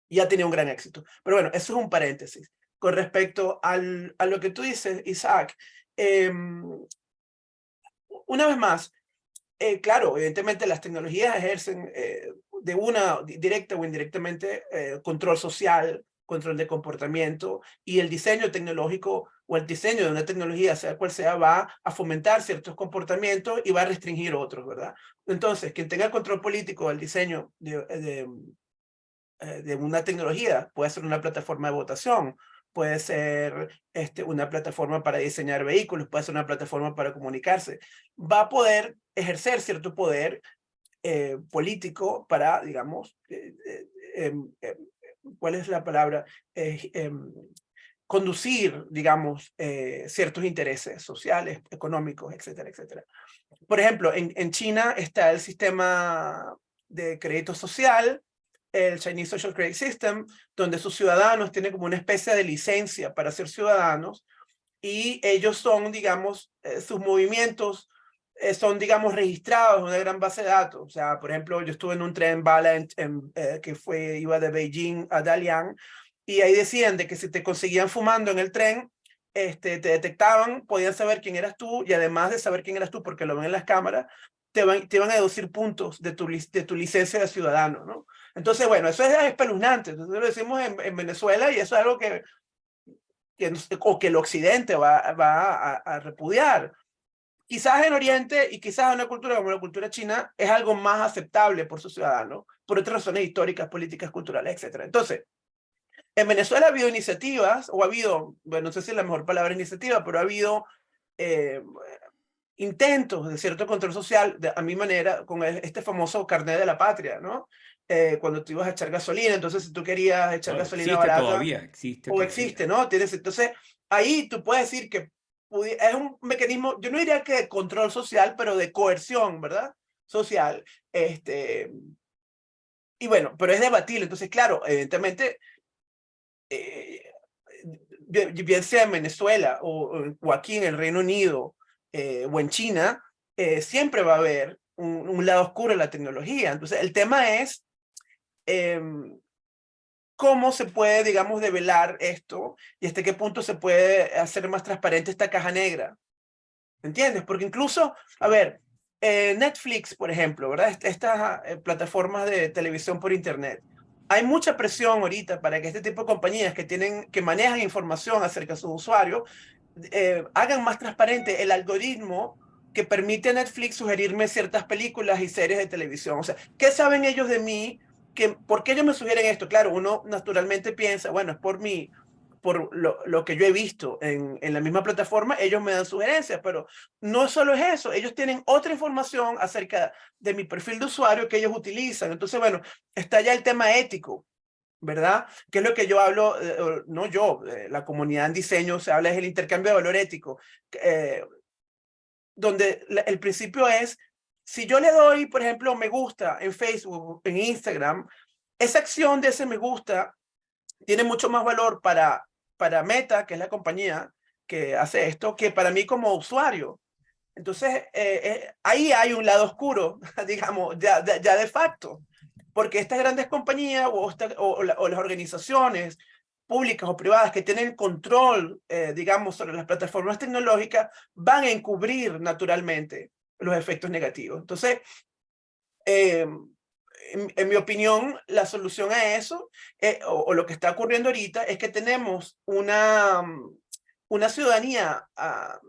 y ha tenido un gran éxito. Pero bueno, eso es un paréntesis. Con respecto a lo que tú dices, Isaac, una vez más, claro, evidentemente las tecnologías ejercen de una directa o indirectamente control social, control de comportamiento, y el diseño tecnológico o el diseño de una tecnología, sea cual sea, va a fomentar ciertos comportamientos y va a restringir otros, ¿verdad? Entonces, quien tenga control político del diseño de una tecnología, puede ser una plataforma de votación, puede ser una plataforma para diseñar vehículos, puede ser una plataforma para comunicarse, va a poder ejercer cierto poder político para, digamos, ¿cuál es la palabra? Conducir, digamos, ciertos intereses sociales, económicos, etcétera, etcétera. Por ejemplo, en China está el sistema de crédito social, el Chinese Social Credit System, donde sus ciudadanos tienen como una especie de licencia para ser ciudadanos y ellos son, digamos, sus movimientos son, digamos, registrados en una gran base de datos. O sea, por ejemplo, yo estuve en un tren bala que iba de Beijing a Dalian, y ahí decían de que si te conseguían fumando en el tren, te detectaban, podían saber quién eras tú, y además de saber quién eras tú, porque lo ven en las cámaras, te iban a deducir puntos de tu licencia de ciudadano, ¿no? Entonces, bueno, eso es espeluznante. Entonces lo decimos en Venezuela, y eso es algo que el occidente va a repudiar. Quizás en Oriente y quizás en una cultura como la cultura china es algo más aceptable por sus ciudadanos, por otras razones históricas, políticas, culturales, etc. Entonces, en Venezuela ha habido iniciativas, o ha habido, bueno, no sé si es la mejor palabra iniciativa, pero ha habido intentos de cierto control social, a mi manera, con este famoso carnet de la patria, ¿no? Cuando tú ibas a echar gasolina, entonces si tú querías echar Bueno, gasolina existe barata, todavía, existe o todavía. existe, ¿no? Entonces, ahí tú puedes decir que es un mecanismo, yo no diría que de control social, pero de coerción, ¿verdad? Social. Y bueno, pero es debatible. Entonces, claro, evidentemente, bien sea en Venezuela o aquí en el Reino Unido o en China, siempre va a haber un lado oscuro de la tecnología. Entonces, el tema es cómo se puede, digamos, develar esto y hasta qué punto se puede hacer más transparente esta caja negra. ¿Entiendes? Porque incluso, a ver, Netflix, por ejemplo, ¿verdad? Estas plataformas de televisión por internet. Hay mucha presión ahorita para que este tipo de compañías que manejan información acerca de sus usuarios hagan más transparente el algoritmo que permite a Netflix sugerirme ciertas películas y series de televisión. O sea, ¿qué saben ellos de mí? ¿Por qué ellos me sugieren esto? Claro, uno naturalmente piensa, bueno, es por mí, por lo que yo he visto en la misma plataforma, ellos me dan sugerencias, pero no solo es eso, ellos tienen otra información acerca de mi perfil de usuario que ellos utilizan. Entonces, bueno, está ya el tema ético, ¿verdad? Que es lo que yo hablo, no yo, la comunidad en diseño se habla es el intercambio de valor ético, donde el principio es, si yo le doy, por ejemplo, me gusta en Facebook, en Instagram, esa acción de ese me gusta tiene mucho más valor para Meta, que es la compañía que hace esto, que para mí como usuario. Entonces, ahí hay un lado oscuro, digamos, ya de facto, porque estas grandes compañías o las organizaciones públicas o privadas que tienen control, digamos, sobre las plataformas tecnológicas, van a encubrir naturalmente los efectos negativos. Entonces, en mi opinión, la solución a eso, o lo que está ocurriendo ahorita, es que tenemos una ciudadanía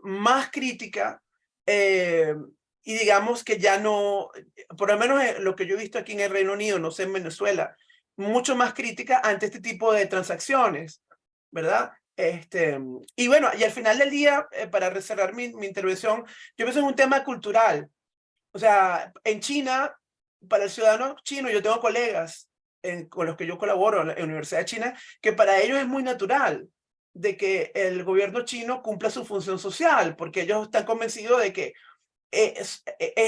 más crítica y digamos que ya no, por lo menos lo que yo he visto aquí en el Reino Unido, no sé en Venezuela, mucho más crítica ante este tipo de transacciones, ¿verdad? Y bueno, y al final del día, para cerrar mi intervención, yo pienso en un tema cultural. O sea, en China, para el ciudadano chino, yo tengo colegas con los que yo colaboro en la Universidad de China, que para ellos es muy natural de que el gobierno chino cumpla su función social, porque ellos están convencidos de que es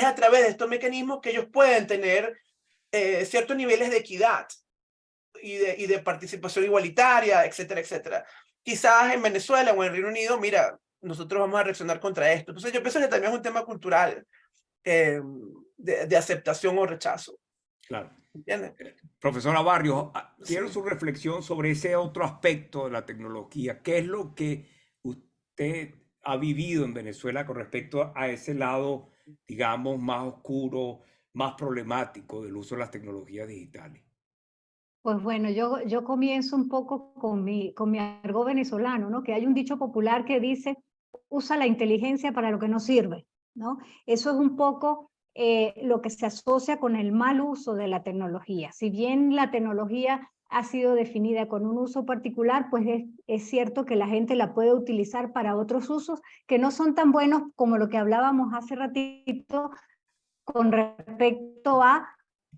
a través de estos mecanismos que ellos pueden tener ciertos niveles de equidad y de participación igualitaria, etcétera, etcétera. Quizás en Venezuela o en Reino Unido, mira, nosotros vamos a reaccionar contra esto. Entonces yo pienso que también es un tema cultural de aceptación o rechazo. Claro. ¿entiendes? Profesora Barrios, quiero Sí. su reflexión sobre ese otro aspecto de la tecnología. ¿Qué es lo que usted ha vivido en Venezuela con respecto a ese lado, digamos, más oscuro, más problemático del uso de las tecnologías digitales? Pues bueno, yo comienzo un poco con mi argot venezolano, ¿no? Que hay un dicho popular que dice, usa la inteligencia para lo que no sirve, ¿no? Eso es un poco lo que se asocia con el mal uso de la tecnología. Si bien la tecnología ha sido definida con un uso particular, pues es cierto que la gente la puede utilizar para otros usos que no son tan buenos como lo que hablábamos hace ratito con respecto a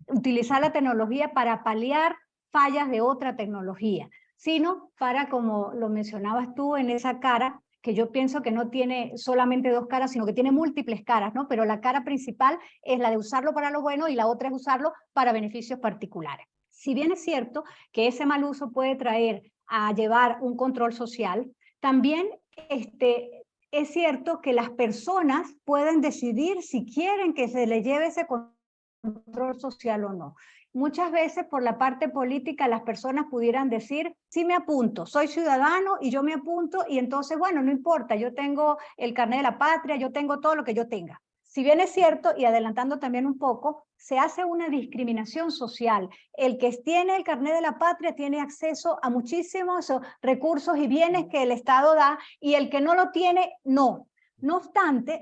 utilizar la tecnología para paliar fallas de otra tecnología, sino para, como lo mencionabas tú, en esa cara, que yo pienso que no tiene solamente dos caras, sino que tiene múltiples caras, ¿no? Pero la cara principal es la de usarlo para lo bueno y la otra es usarlo para beneficios particulares. Si bien es cierto que ese mal uso puede traer a llevar un control social, también es cierto que las personas pueden decidir si quieren que se les lleve ese control social o no. Muchas veces por la parte política las personas pudieran decir, sí me apunto, soy ciudadano y yo me apunto y entonces, bueno, no importa, yo tengo el carnet de la patria, yo tengo todo lo que yo tenga. Si bien es cierto, y adelantando también un poco, se hace una discriminación social. El que tiene el carnet de la patria tiene acceso a muchísimos recursos y bienes que el Estado da y el que no lo tiene, no. No obstante,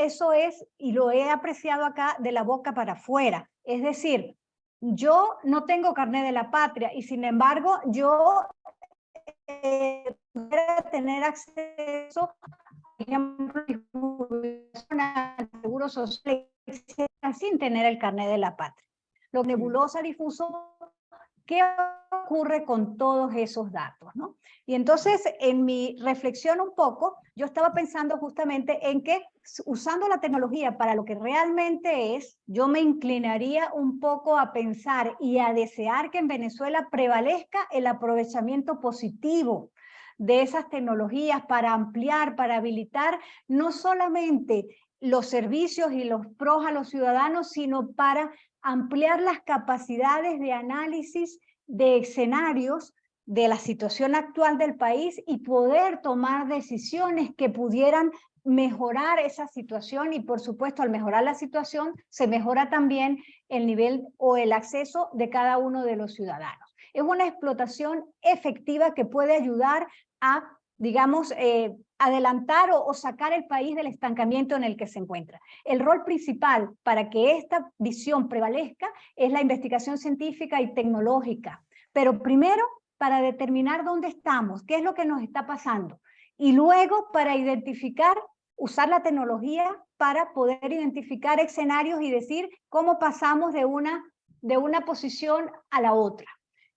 eso es, y lo he apreciado acá, de la boca para afuera. Es decir, yo no tengo carnet de la patria y sin embargo yo pudiera tener acceso, por ejemplo, al seguro social, etcétera, sin tener el carnet de la patria. Lo nebulosa difuso, ¿qué ocurre con todos esos datos, ¿no? Y entonces, en mi reflexión un poco, yo estaba pensando justamente en que usando la tecnología para lo que realmente es, yo me inclinaría un poco a pensar y a desear que en Venezuela prevalezca el aprovechamiento positivo de esas tecnologías para ampliar, para habilitar no solamente los servicios y los pros a los ciudadanos, sino para ampliar las capacidades de análisis de escenarios de la situación actual del país y poder tomar decisiones que pudieran mejorar esa situación y por supuesto al mejorar la situación se mejora también el nivel o el acceso de cada uno de los ciudadanos. Es una explotación efectiva que puede ayudar a, digamos, adelantar o sacar el país del estancamiento en el que se encuentra. El rol principal para que esta visión prevalezca es la investigación científica y tecnológica, pero primero para determinar dónde estamos, qué es lo que nos está pasando, y luego para identificar, usar la tecnología para poder identificar escenarios y decir cómo pasamos de una posición a la otra.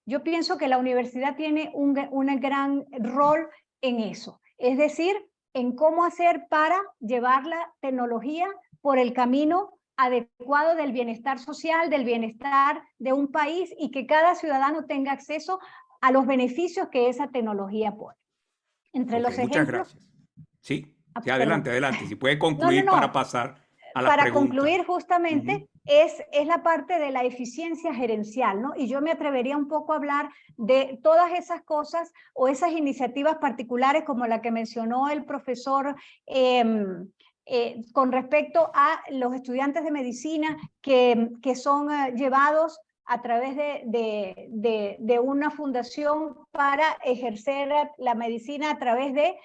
Yo pienso que la universidad tiene un gran rol en eso, es decir, en cómo hacer para llevar la tecnología por el camino adecuado del bienestar social, del bienestar de un país y que cada ciudadano tenga acceso a los beneficios que esa tecnología pone. Entre Ok, los muchas ejemplos, gracias. Sí, sí, adelante, perdón, adelante. Si puede no, concluir para no, pasar a las para preguntas. concluir justamente es la parte de la eficiencia gerencial, ¿no? Y yo me atrevería un poco a hablar de todas esas cosas o esas iniciativas particulares como la que mencionó el profesor con respecto a los estudiantes de medicina que son llevados a través de una fundación para ejercer la medicina a través de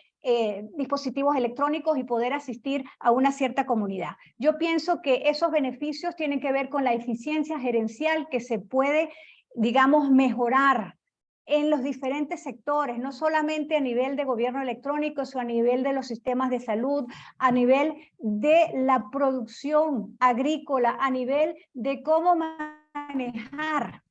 dispositivos electrónicos y poder asistir a una cierta comunidad. Yo pienso que esos beneficios tienen que ver con la eficiencia gerencial que se puede, digamos, mejorar en los diferentes sectores, no solamente a nivel de gobierno electrónico, sino a nivel de los sistemas de salud, a nivel de la producción agrícola, a nivel de cómo manejar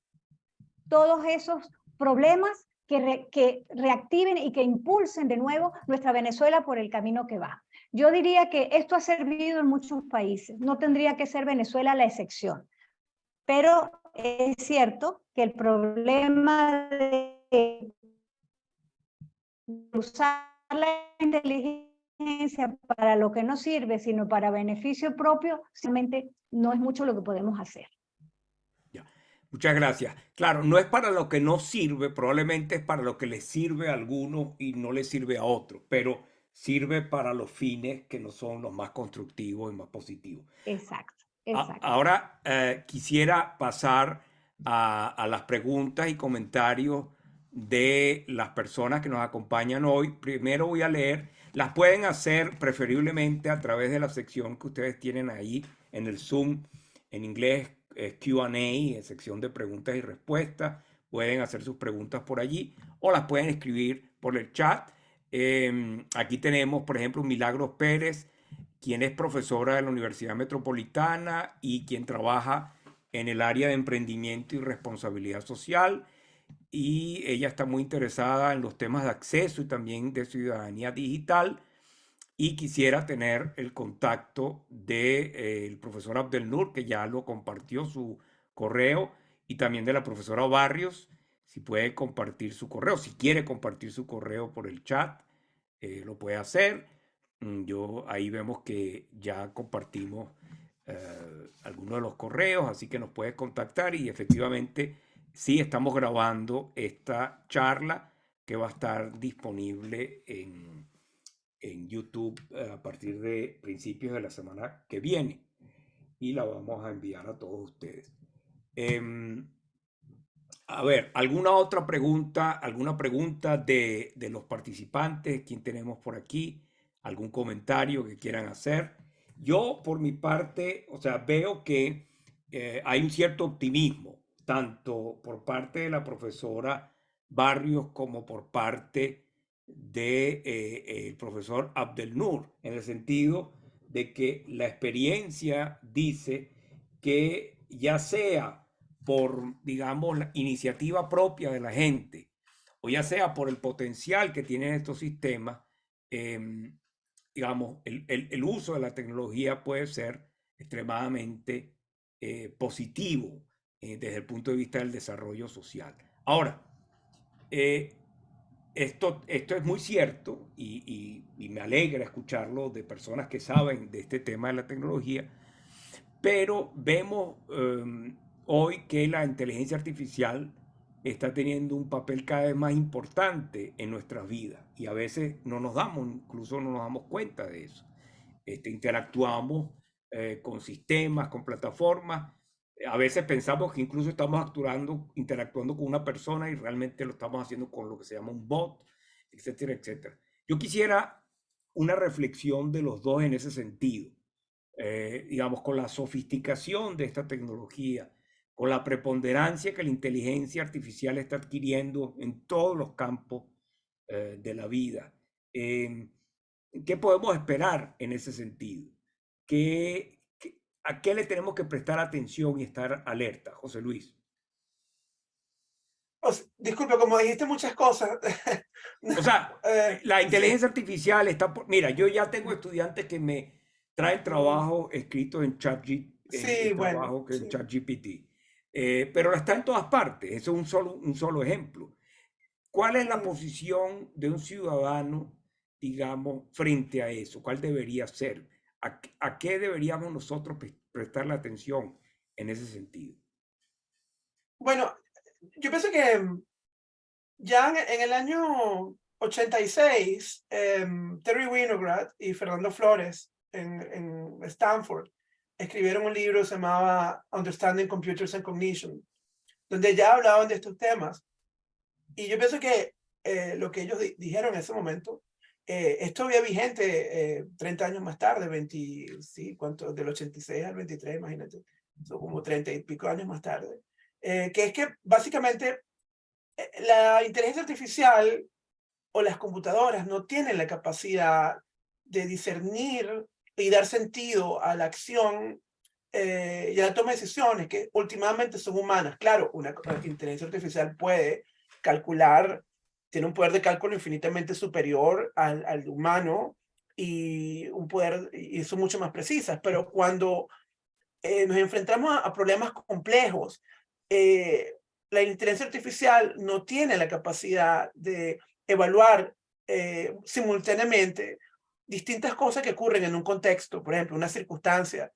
todos esos problemas que reactiven y que impulsen de nuevo nuestra Venezuela por el camino que va. Yo diría que esto ha servido en muchos países, no tendría que ser Venezuela la excepción, pero es cierto que el problema de usar la inteligencia para lo que no sirve, sino para beneficio propio, simplemente no es mucho lo que podemos hacer. Ya. Muchas gracias. Claro, no es para lo que no sirve, probablemente es para lo que les sirve a algunos y no les sirve a otros, pero sirve para los fines que no son los más constructivos y más positivos. Exacto, exacto. Ahora quisiera pasar a las preguntas y comentarios de las personas que nos acompañan hoy. Primero voy a leer, las pueden hacer preferiblemente a través de la sección que ustedes tienen ahí en el Zoom, en inglés Q&A, sección de preguntas y respuestas. Pueden hacer sus preguntas por allí o las pueden escribir por el chat. Aquí tenemos, por ejemplo, Milagros Pérez, quien es profesora de la Universidad Metropolitana y quien trabaja en el área de emprendimiento y responsabilidad social. Y ella está muy interesada en los temas de acceso y también de ciudadanía digital. Y quisiera tener el contacto del profesor Abdelnour, que ya lo compartió su correo, y también de la profesora Barrios, si puede compartir su correo, si quiere compartir su correo por el chat, lo puede hacer. Yo ahí vemos que ya compartimos algunos de los correos, así que nos puede contactar y efectivamente sí estamos grabando esta charla que va a estar disponible en YouTube a partir de principios de la semana que viene y la vamos a enviar a todos ustedes. A ver, ¿alguna otra pregunta? ¿Alguna pregunta de los participantes? ¿Quién tenemos por aquí? ¿Algún comentario que quieran hacer? Yo, por mi parte, o sea, veo que hay un cierto optimismo, tanto por parte de la profesora Barrios como por parte del profesor Abdelnour, en el sentido de que la experiencia dice que ya sea por, digamos, la iniciativa propia de la gente, o ya sea por el potencial que tienen estos sistemas, digamos, el uso de la tecnología puede ser extremadamente positivo desde el punto de vista del desarrollo social. Ahora, esto es muy cierto y me alegra escucharlo de personas que saben de este tema de la tecnología, pero vemos hoy que la inteligencia artificial está teniendo un papel cada vez más importante en nuestras vidas y a veces no nos damos, incluso no nos damos cuenta de eso. Interactuamos con sistemas, con plataformas. A veces pensamos que incluso estamos interactuando con una persona y realmente lo estamos haciendo con lo que se llama un bot, etcétera, etcétera. Yo quisiera una reflexión de los dos en ese sentido. Digamos, con la sofisticación de esta tecnología, con la preponderancia que la inteligencia artificial está adquiriendo en todos los campos de la vida. ¿Qué podemos esperar en ese sentido? ¿A qué le tenemos que prestar atención y estar alerta, José Luis? Disculpe, como dijiste muchas cosas. O sea, la Sí, inteligencia artificial está por... Mira, yo ya tengo estudiantes que me traen trabajo escrito en sí, bueno, trabajo que en sí. ChatGPT. Pero está en todas partes. Eso es un solo ejemplo. ¿Cuál es la posición de un ciudadano, digamos, frente a eso? ¿Cuál debería ser? ¿A qué deberíamos nosotros prestarle atención en ese sentido? Bueno, yo pienso que ya en el año 86, Terry Winograd y Fernando Flores en Stanford escribieron un libro que se llamaba Understanding Computers and Cognition, donde ya hablaban de estos temas. Y yo pienso que lo que ellos dijeron en ese momento, esto había vigente 30 años más tarde, 20, sí, ¿cuánto? Del 86 al 23, imagínate, son como 30 y pico años más tarde, que es que básicamente la inteligencia artificial o las computadoras no tienen la capacidad de discernir y dar sentido a la acción y a la toma de decisiones que últimamente son humanas. Claro, una inteligencia artificial puede calcular, tiene un poder de cálculo infinitamente superior al humano y un poder, y son mucho más precisas, pero cuando nos enfrentamos a problemas complejos, la inteligencia artificial no tiene la capacidad de evaluar simultáneamente distintas cosas que ocurren en un contexto, por ejemplo, una circunstancia.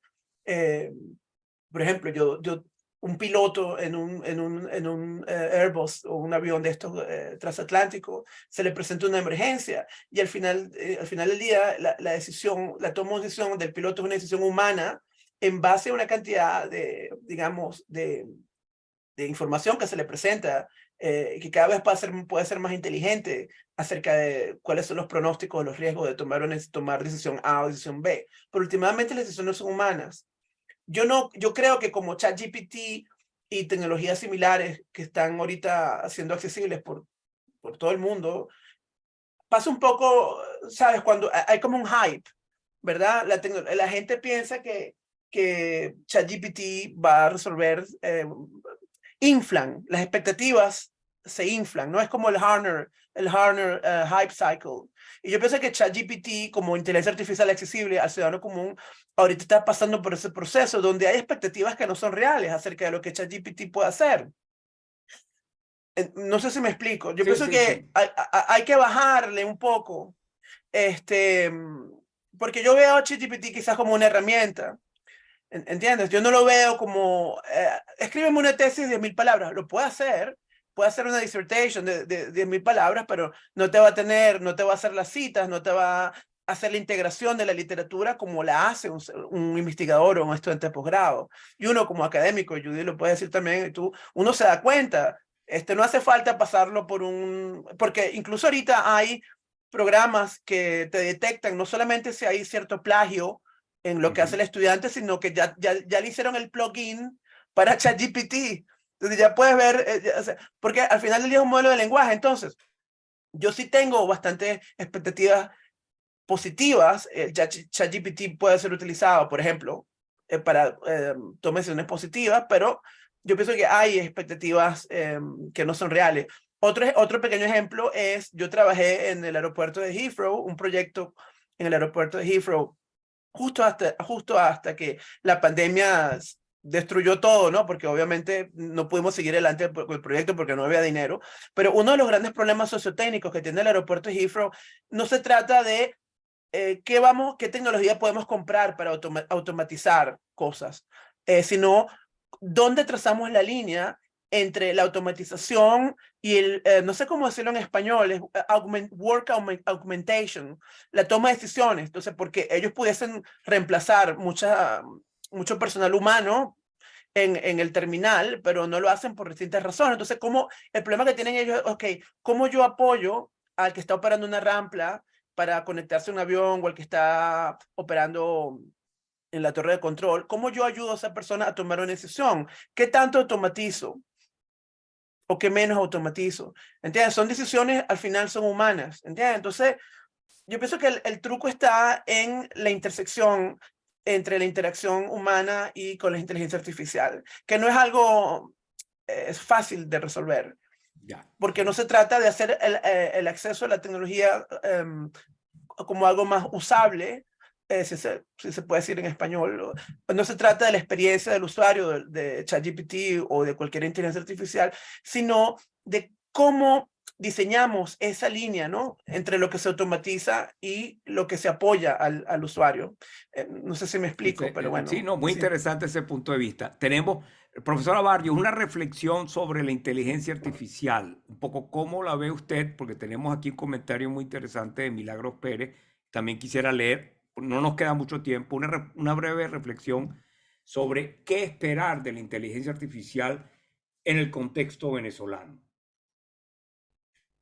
Por ejemplo, yo un piloto en un Airbus o un avión de estos transatlánticos, se le presenta una emergencia y al final del día la toma de decisión del piloto es una decisión humana en base a una cantidad de, digamos, de información que se le presenta, que cada vez puede ser más inteligente acerca de cuáles son los pronósticos, los riesgos de tomar decisión A o decisión B. Pero últimamente las decisiones son humanas. Yo creo que como ChatGPT y tecnologías similares que están ahorita siendo accesibles por todo el mundo, pasa un poco, ¿sabes? Cuando hay como un hype, ¿verdad? La gente piensa que ChatGPT va a resolver, inflan, las expectativas se inflan, ¿no? Es como el Harner hype cycle. Y yo pienso que ChatGPT, como inteligencia artificial accesible al ciudadano común, ahorita está pasando por ese proceso donde hay expectativas que no son reales acerca de lo que ChatGPT puede hacer. No sé si me explico. Yo pienso que hay que bajarle un poco, porque yo veo a ChatGPT quizás como una herramienta. ¿Entiendes? Yo no lo veo como, escríbeme una tesis de 1000 palabras. Lo puede hacer una dissertation de 10.000 palabras, pero no te va a hacer las citas, no te va a hacer la integración de la literatura como la hace un investigador o un estudiante de posgrado. Y uno como académico, Judy lo puede decir también, uno se da cuenta, no hace falta pasarlo porque incluso ahorita hay programas que te detectan no solamente si hay cierto plagio en lo que hace el estudiante, sino que ya le hicieron el plugin para ChatGPT. Entonces ya puedes ver, porque al final del día es un modelo de lenguaje. Entonces, yo sí tengo bastantes expectativas positivas. ChatGPT puede ser utilizado, por ejemplo, para tomar decisiones positivas, pero yo pienso que hay expectativas que no son reales. Otro pequeño ejemplo es, yo trabajé en el aeropuerto de Heathrow, un proyecto en el aeropuerto de Heathrow, justo hasta que la pandemia destruyó todo, ¿no? Porque obviamente no pudimos seguir adelante con el proyecto porque no había dinero. Pero uno de los grandes problemas sociotécnicos que tiene el aeropuerto de Heathrow no se trata de qué tecnología podemos comprar para automatizar cosas, sino dónde trazamos la línea entre la automatización y no sé cómo decirlo en español, es work augmentation, la toma de decisiones. Entonces, porque ellos pudiesen reemplazar mucho personal humano en el terminal, pero no lo hacen por distintas razones. Entonces, el problema que tienen ellos es, ¿cómo yo apoyo al que está operando una rampa para conectarse a un avión o al que está operando en la torre de control? ¿Cómo yo ayudo a esa persona a tomar una decisión? ¿Qué tanto automatizo? ¿O qué menos automatizo? ¿Entiendes? Son decisiones, al final son humanas. ¿Entiendes? Entonces, yo pienso que el truco está en la intersección entre la interacción humana y con la inteligencia artificial, que no es algo es fácil de resolver, porque no se trata de hacer el acceso a la tecnología como algo más usable, si se puede decir en español. No se trata de la experiencia del usuario de ChatGPT o de cualquier inteligencia artificial, sino de cómo diseñamos esa línea, ¿no? Entre lo que se automatiza y lo que se apoya al usuario. No sé si me explico, pero bueno. Sí, no, muy interesante ese punto de vista. Tenemos, profesora Barrios, una reflexión sobre la inteligencia artificial, un poco cómo la ve usted, porque tenemos aquí un comentario muy interesante de Milagros Pérez, también quisiera leer, no nos queda mucho tiempo, una breve reflexión sobre qué esperar de la inteligencia artificial en el contexto venezolano.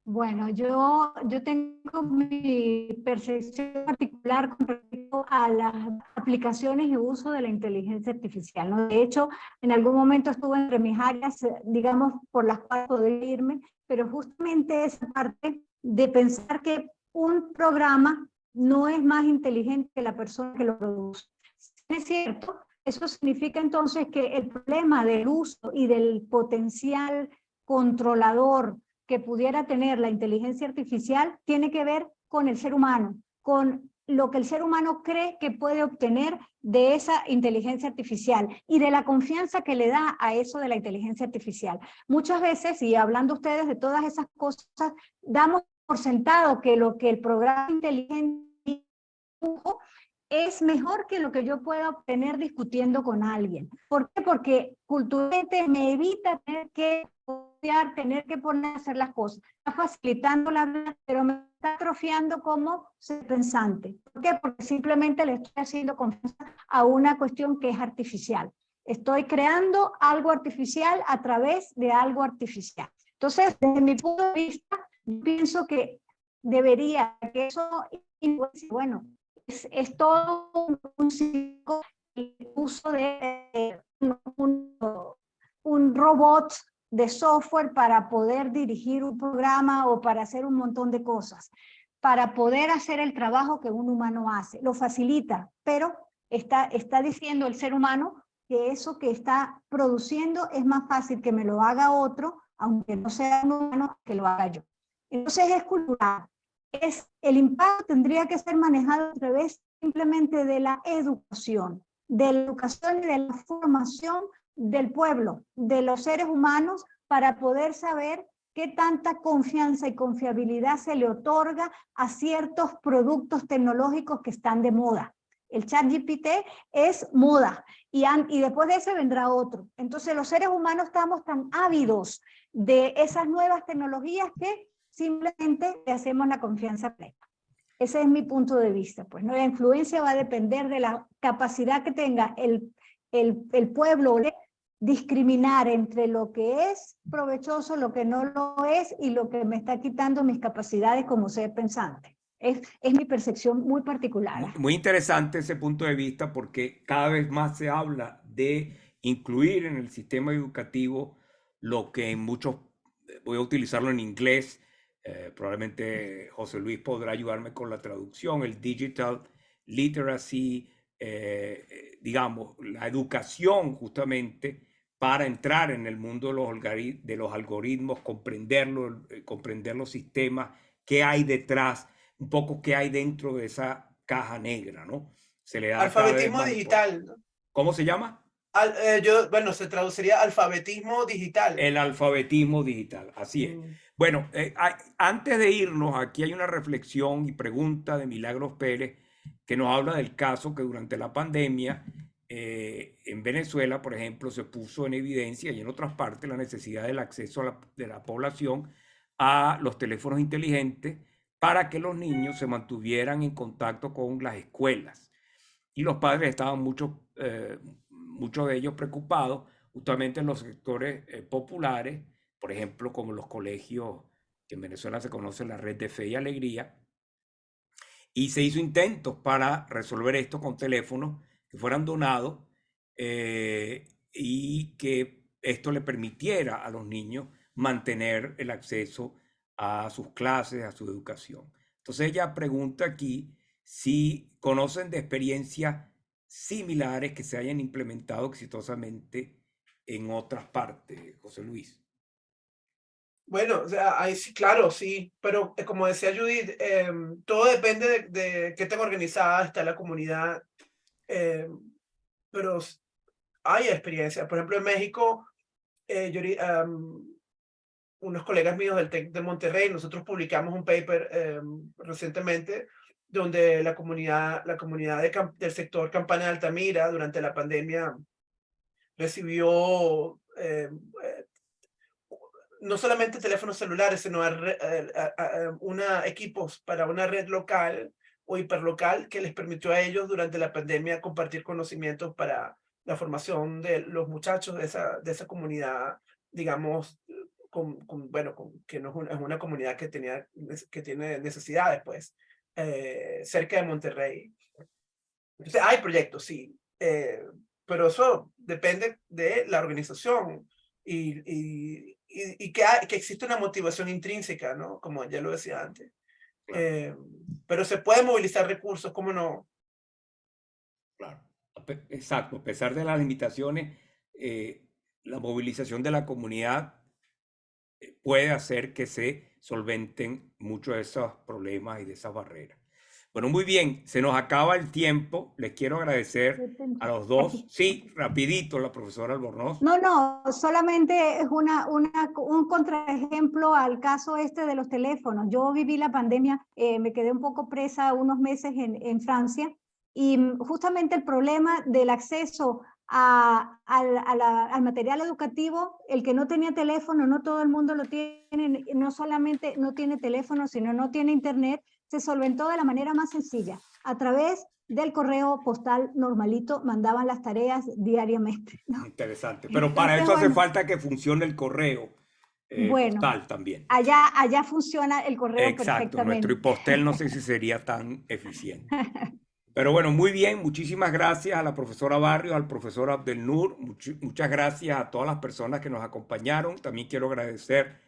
Bueno, yo tengo mi percepción particular con respecto a las aplicaciones y uso de la inteligencia artificial, ¿no? De hecho, en algún momento estuve entre mis áreas, digamos, por las cuales podría irme, pero justamente esa parte de pensar que un programa no es más inteligente que la persona que lo produce. ¿Es cierto? Eso significa entonces que el problema del uso y del potencial controlador que pudiera tener la inteligencia artificial tiene que ver con el ser humano, con lo que el ser humano cree que puede obtener de esa inteligencia artificial y de la confianza que le da a eso de la inteligencia artificial. Muchas veces, y hablando ustedes de todas esas cosas, damos por sentado que lo que el programa inteligente es mejor que lo que yo pueda obtener discutiendo con alguien. ¿Por qué? Porque culturalmente me evita tener que estudiar, tener que poner a hacer las cosas. Está facilitando la vida, pero me está atrofiando como ser pensante. ¿Por qué? Porque simplemente le estoy haciendo confianza a una cuestión que es artificial. Estoy creando algo artificial a través de algo artificial. Entonces, desde mi punto de vista, pienso que debería, que eso, bueno, es todo un ciclo, el uso de un robot de software para poder dirigir un programa o para hacer un montón de cosas, para poder hacer el trabajo que un humano hace. Lo facilita, pero está diciendo el ser humano que eso que está produciendo es más fácil que me lo haga otro, aunque no sea un humano, que lo haga yo. Entonces es cultural. El impacto tendría que ser manejado a través simplemente de la educación y de la formación del pueblo, de los seres humanos, para poder saber qué tanta confianza y confiabilidad se le otorga a ciertos productos tecnológicos que están de moda. El ChatGPT es moda y después de ese vendrá otro. Entonces los seres humanos estamos tan ávidos de esas nuevas tecnologías que simplemente le hacemos la confianza plena. Ese es mi punto de vista. Pues, ¿no? La influencia va a depender de la capacidad que tenga el pueblo de discriminar entre lo que es provechoso, lo que no lo es y lo que me está quitando mis capacidades como ser pensante. Es mi percepción muy particular. Muy interesante ese punto de vista porque cada vez más se habla de incluir en el sistema educativo lo que en muchos, voy a utilizarlo en inglés, probablemente José Luis podrá ayudarme con la traducción, el digital literacy, digamos, la educación justamente para entrar en el mundo de los algoritmos, comprender los sistemas, qué hay detrás, un poco qué hay dentro de esa caja negra, ¿no? Se le da alfabetismo digital, ¿no? ¿Cómo se llama? Bueno, se traduciría alfabetismo digital. El alfabetismo digital, así es. Bueno, antes de irnos, aquí hay una reflexión y pregunta de Milagros Pérez que nos habla del caso que durante la pandemia en Venezuela, por ejemplo, se puso en evidencia y en otras partes la necesidad del acceso de la población a los teléfonos inteligentes para que los niños se mantuvieran en contacto con las escuelas. Y los padres estaban muchos de ellos preocupados justamente en los sectores populares, por ejemplo, como los colegios, que en Venezuela se conoce la Red de Fe y Alegría, y se hizo intentos para resolver esto con teléfonos que fueran donados y que esto le permitiera a los niños mantener el acceso a sus clases, a su educación. Entonces ella pregunta aquí si conocen de experiencias similares que se hayan implementado exitosamente en otras partes, José Luis. Bueno, o sea, ahí sí, claro, sí, pero como decía Judith, todo depende de qué tan organizada está la comunidad, pero hay experiencia. Por ejemplo, en México, unos colegas míos del TEC de Monterrey, nosotros publicamos un paper recientemente donde la comunidad del sector Campana de Altamira durante la pandemia recibió no solamente teléfonos celulares, sino equipos para una red local o hiperlocal que les permitió a ellos durante la pandemia compartir conocimientos para la formación de los muchachos de esa comunidad, digamos, que no es una comunidad que tiene necesidades, pues, cerca de Monterrey. Entonces, hay proyectos, sí, pero eso depende de la organización y que existe una motivación intrínseca, ¿no? Como ya lo decía antes. Claro. Pero se pueden movilizar recursos, ¿cómo no? Claro, exacto. A pesar de las limitaciones, la movilización de la comunidad puede hacer que se solventen muchos de esos problemas y de esas barreras. Bueno, muy bien, se nos acaba el tiempo. Les quiero agradecer a los dos. Sí, rapidito, la profesora Albornoz. No, solamente es un contraejemplo al caso este de los teléfonos. Yo viví la pandemia, me quedé un poco presa unos meses en Francia Y justamente el problema del acceso al material educativo, el que no tenía teléfono, no todo el mundo lo tiene, no solamente no tiene teléfono, sino no tiene internet, se solventó de la manera más sencilla. A través del correo postal normalito mandaban las tareas diariamente, ¿no? Interesante. Pero para eso hace falta que funcione el correo postal también. Allá funciona el correo Exacto, perfectamente. nuestro IPOSTEL no sé si sería tan eficiente. Pero bueno, muy bien, muchísimas gracias a la profesora Barrios, al profesor Abdelnur, muchas gracias a todas las personas que nos acompañaron. También quiero agradecer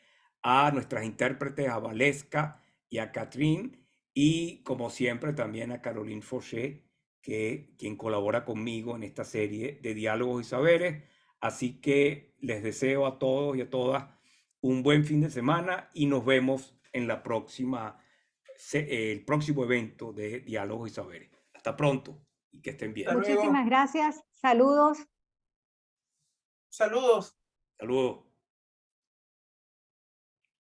a nuestras intérpretes, a Valesca y a Catherine, y como siempre también a Caroline Fauché, quien colabora conmigo en esta serie de Diálogos y Saberes. Así que les deseo a todos y a todas un buen fin de semana y nos vemos en la el próximo evento de Diálogos y Saberes. Hasta pronto y que estén bien. Hasta luego. Muchísimas gracias. Saludos. Saludos. Saludos.